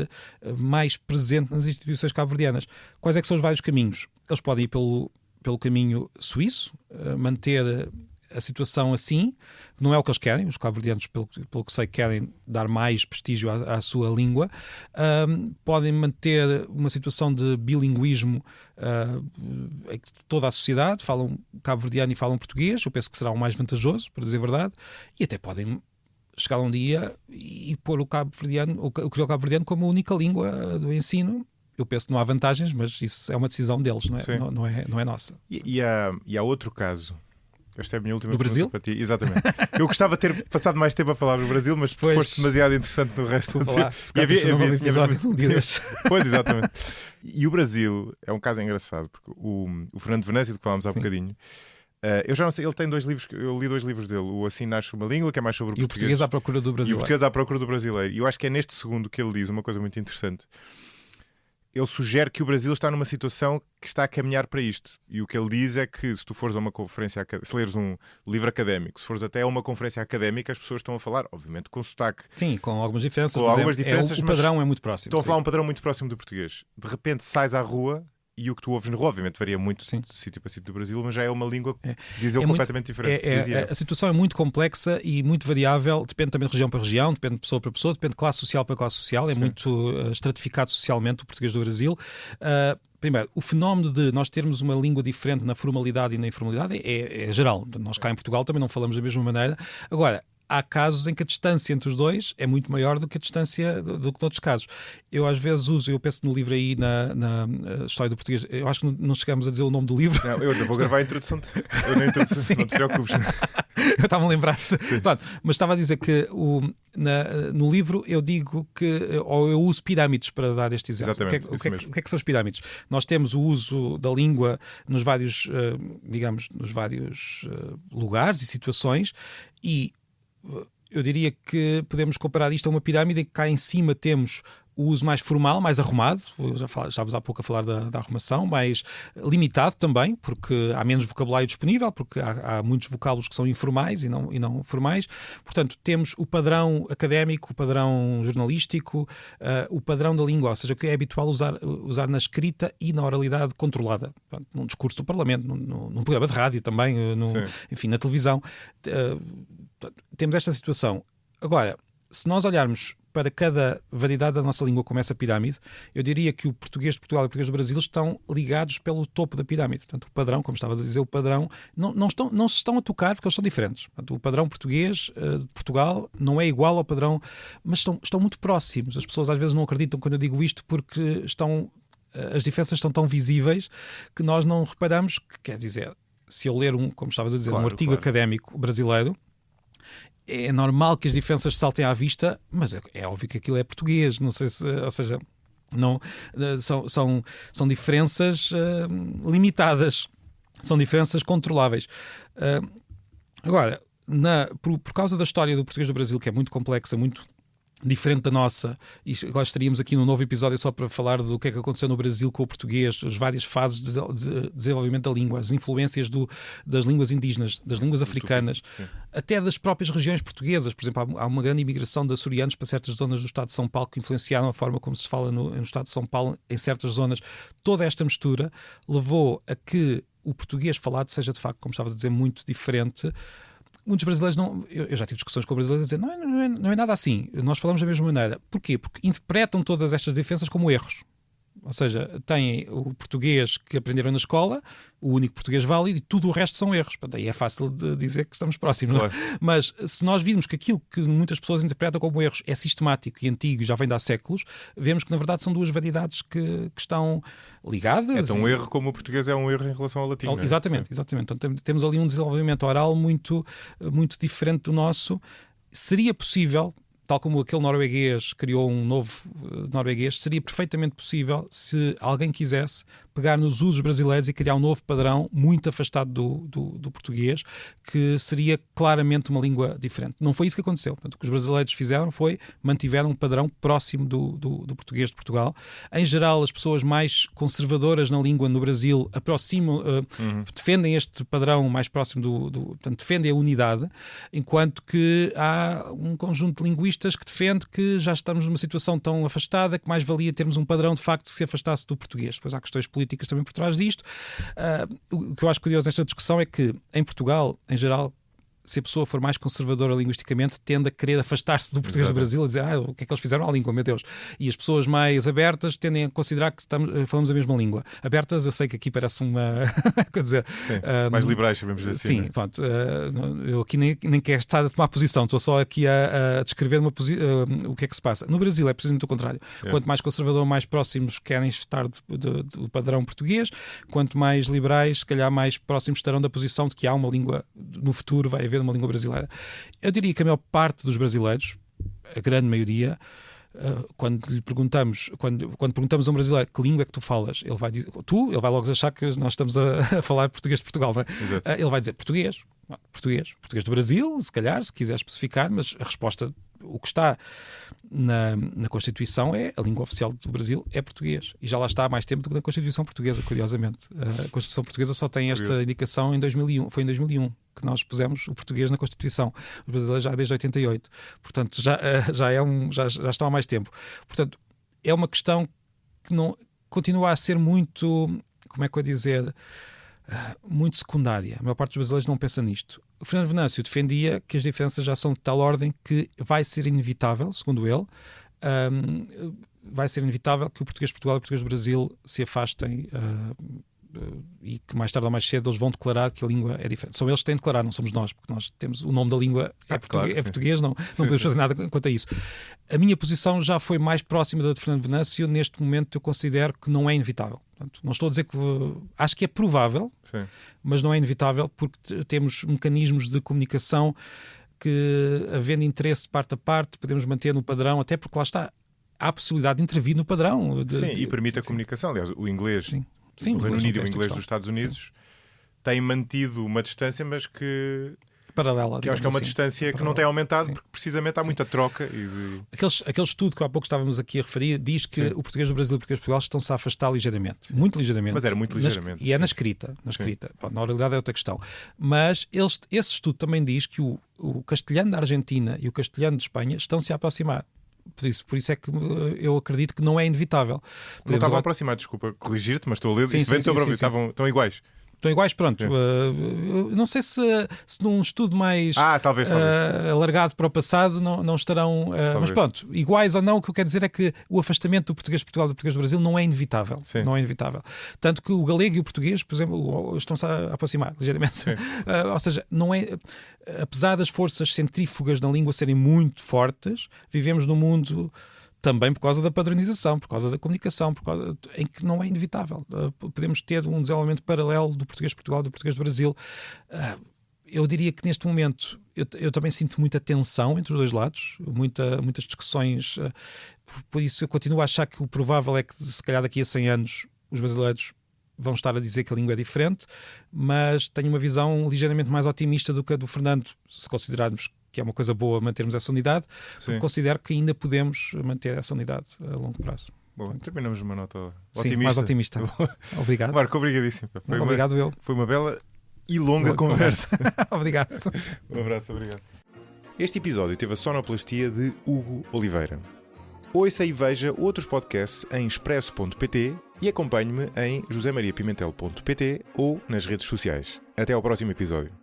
mais presente nas instituições cabo-verdianas. Quais é que são os vários caminhos? Eles podem ir pelo caminho suíço, manter a situação assim, não é o que eles querem. Os cabo-verdianos, pelo que sei, querem dar mais prestígio à sua língua. Podem manter uma situação de bilinguismo em que toda a sociedade falam cabo-verdiano e falam português. Eu penso que será o mais vantajoso, para dizer a verdade. E até podem chegar um dia e pôr o crioulo cabo-verdiano como a única língua do ensino. Eu penso que não há vantagens, mas isso é uma decisão deles, não é nossa. E há outro caso. Esta é a minha última pergunta Brasil? Para ti. Exatamente. Eu gostava de ter passado mais tempo a falar do Brasil, mas foste demasiado interessante no resto do tempo. Pois, exatamente. E o Brasil é um caso engraçado, porque o Fernando Venâncio, de que falámos há bocadinho, eu já não sei, ele tem 2 livros, eu li 2 livros dele, o Assim Nasce Uma Língua, que é mais sobre o português. E o Português à Procura do Brasileiro. E o Português à Procura do Brasileiro. E eu acho que é neste segundo que ele diz uma coisa muito interessante. Ele sugere que o Brasil está numa situação que está a caminhar para isto. E o que ele diz é que se tu fores a uma conferência, se leres um livro académico, se fores até a uma conferência académica, as pessoas estão a falar, obviamente, com sotaque. Sim, com algumas diferenças. O padrão é muito próximo. Estão a falar um padrão muito próximo do português. De repente sais à rua e o que tu ouves na rua, obviamente, varia muito de sítio para sítio do Brasil, mas já é uma língua, diz ele, completamente diferente. A situação é muito complexa e muito variável, depende também de região para região, depende de pessoa para pessoa, depende de classe social para classe social, é muito estratificado socialmente o português do Brasil. Primeiro, o fenómeno de nós termos uma língua diferente na formalidade e na informalidade é geral. Nós cá em Portugal também não falamos da mesma maneira. Agora, há casos em que a distância entre os dois é muito maior do que a distância do que noutros casos. Eu às vezes eu penso no livro aí, na História do Português, eu acho que não chegamos a dizer o nome do livro. Não, eu vou gravar a introdução. Eu na introdução, não te preocupes. Eu estava a lembrar-se. Mas estava a dizer que no livro eu digo que, ou eu uso pirâmides para dar este exemplo. Exatamente, o que é que são as pirâmides? Nós temos o uso da língua nos vários, lugares e situações, e eu diria que podemos comparar isto a uma pirâmide em que cá em cima temos o uso mais formal, mais arrumado, estávamos há pouco a falar da arrumação, mais limitado também, porque há menos vocabulário disponível, porque há muitos vocábulos que são informais e não formais. Portanto, temos o padrão académico, o padrão jornalístico, o padrão da língua, ou seja, o que é habitual usar na escrita e na oralidade controlada. Portanto, num discurso do Parlamento, num programa de rádio também, enfim, na televisão. Temos esta situação. Agora, se nós olharmos para cada variedade da nossa língua como essa pirâmide, eu diria que o português de Portugal e o português do Brasil estão ligados pelo topo da pirâmide. Portanto, o padrão, como estavas a dizer, o padrão não se estão a tocar porque eles são diferentes. Portanto, o padrão português de Portugal não é igual ao padrão, mas estão muito próximos. As pessoas às vezes não acreditam quando eu digo isto porque estão as diferenças estão tão visíveis que nós não reparamos, que quer dizer, se eu ler como estavas a dizer, um artigo académico brasileiro, é normal que as diferenças saltem à vista, mas é óbvio que aquilo é português, não sei se, ou seja, não, são diferenças limitadas, são diferenças controláveis. Agora, por causa da história do português do Brasil, que é muito complexa, muito diferente da nossa, e agora estaríamos aqui num novo episódio só para falar do que é que aconteceu no Brasil com o português, as várias fases de desenvolvimento da língua, as influências das línguas indígenas, das línguas africanas, até das próprias regiões portuguesas. Por exemplo, há uma grande imigração de açorianos para certas zonas do estado de São Paulo que influenciaram a forma como se fala no estado de São Paulo em certas zonas. Toda esta mistura levou a que o português falado seja, de facto, como estavas a dizer, muito diferente. Muitos brasileiros não... Eu já tive discussões com brasileiros a dizer não é nada assim. Nós falamos da mesma maneira. Porquê? Porque interpretam todas estas diferenças como erros. Ou seja, têm o português que aprenderam na escola, o único português válido, e tudo o resto são erros. Aí é fácil de dizer que estamos próximos. Claro. Não é? Mas se nós virmos que aquilo que muitas pessoas interpretam como erros é sistemático e antigo e já vem de há séculos, vemos que na verdade são duas variedades que estão ligadas. É tão um erro como o português é um erro em relação ao latim. Exatamente. Então temos ali um desenvolvimento oral muito, muito diferente do nosso. Seria possível, tal como aquele norueguês criou um novo norueguês, seria perfeitamente possível se alguém quisesse pegar nos usos brasileiros e criar um novo padrão muito afastado do português, que seria claramente uma língua diferente. Não foi isso que aconteceu. Portanto, o que os brasileiros fizeram foi mantiveram um padrão próximo do português de Portugal. Em geral, as pessoas mais conservadoras na língua no Brasil aproximam, defendem este padrão mais próximo portanto, defendem a unidade, enquanto que há um conjunto de linguistas que defende que já estamos numa situação tão afastada que mais valia termos um padrão de facto que se afastasse do português. Depois há questões políticas também por trás disto. O que eu acho curioso nesta discussão é que em Portugal, em geral, se a pessoa for mais conservadora linguisticamente, tende a querer afastar-se do português do Brasil, a dizer, o que é que eles fizeram à língua, meu Deus. E as pessoas mais abertas tendem a considerar que falamos a mesma língua. Abertas, eu sei que aqui parece uma... quer dizer... mais liberais, sabemos assim. Sim, pronto. Eu aqui nem quero estar a tomar posição, estou só aqui a descrever o que é que se passa. No Brasil é precisamente o contrário. Quanto mais conservador, mais próximos querem estar do padrão português, quanto mais liberais, se calhar mais próximos estarão da posição de que há uma língua, no futuro vai haver uma língua brasileira. Eu diria que a maior parte dos brasileiros, a grande maioria, quando lhe perguntamos, quando perguntamos a um brasileiro que língua é que tu falas, ele vai dizer, ele vai logo achar que nós estamos a falar português de Portugal, não é? Ele vai dizer português do Brasil, se calhar, se quiser especificar, mas a resposta, o que está na Constituição é a língua oficial do Brasil é português, e já lá está há mais tempo do que na Constituição portuguesa, curiosamente. A Constituição portuguesa só tem esta indicação em 2001, foi em 2001 que nós pusemos o português na Constituição. Os brasileiros já desde 88, portanto já estão há mais tempo. Portanto, é uma questão que não continua a ser muito, como é que eu ia dizer, muito secundária. A maior parte dos brasileiros não pensa nisto. O Fernando Venâncio defendia que as diferenças já são de tal ordem que vai ser inevitável, segundo ele, vai ser inevitável que o português de Portugal e o português do Brasil se afastem e que mais tarde ou mais cedo eles vão declarar que a língua é diferente. São eles que têm de declarar, não somos nós, porque nós temos o nome da língua português, não podemos fazer nada quanto a isso. A minha posição já foi mais próxima da de Fernando Venâncio. Neste momento eu considero que não é inevitável. Portanto, não estou a dizer que... Acho que é provável, mas não é inevitável, porque temos mecanismos de comunicação que, havendo interesse de parte a parte, podemos manter no padrão, até porque lá está, há a possibilidade de intervir no padrão. E permite a comunicação. Aliás, o inglês do Reino Unido e o inglês dos Estados Unidos têm mantido uma distância, mas que... paralela. Que eu acho que é uma distância que não tem aumentado, porque precisamente há muita troca. Aquele estudo que há pouco estávamos aqui a referir diz que o português do Brasil e o português de Portugal estão-se a afastar ligeiramente. Muito ligeiramente. Mas era muito ligeiramente. E é na escrita. Na oralidade é outra questão. Mas esse estudo também diz que o castelhano da Argentina e o castelhano de Espanha estão-se a aproximar. Por isso é que eu acredito que não é inevitável. Não estavam a aproximar, desculpa corrigir-te, mas estou a ler. Estão iguais. Estão iguais, pronto. Não sei se num estudo mais talvez. alargado para o passado não estarão... mas pronto, iguais ou não, o que eu quero dizer é que o afastamento do português de Portugal e do português do Brasil não é inevitável. Não é inevitável. Tanto que o galego e o português, por exemplo, estão-se a aproximar ligeiramente. Ou seja, não é... Apesar das forças centrífugas na língua serem muito fortes, vivemos num mundo também por causa da padronização, por causa da comunicação, em que não é inevitável. Podemos ter um desenvolvimento paralelo do português de Portugal, do português do Brasil. Eu diria que neste momento eu também sinto muita tensão entre os dois lados, muitas discussões. Por isso eu continuo a achar que o provável é que se calhar daqui a 100 anos os brasileiros vão estar a dizer que a língua é diferente, mas tenho uma visão ligeiramente mais otimista do que a do Fernando, se considerarmos que é uma coisa boa mantermos essa unidade, porque considero que ainda podemos manter essa unidade a longo prazo. Bom, terminamos uma nota otimista. Sim, mais otimista. Obrigado. Marco, obrigadíssimo. Obrigado eu. Foi uma bela e longa conversa. Obrigado. Um abraço, obrigado. Este episódio teve a sonoplastia de Hugo Oliveira. Ouça e veja outros podcasts em expresso.pt e acompanhe-me em josemariapimentel.pt ou nas redes sociais. Até ao próximo episódio.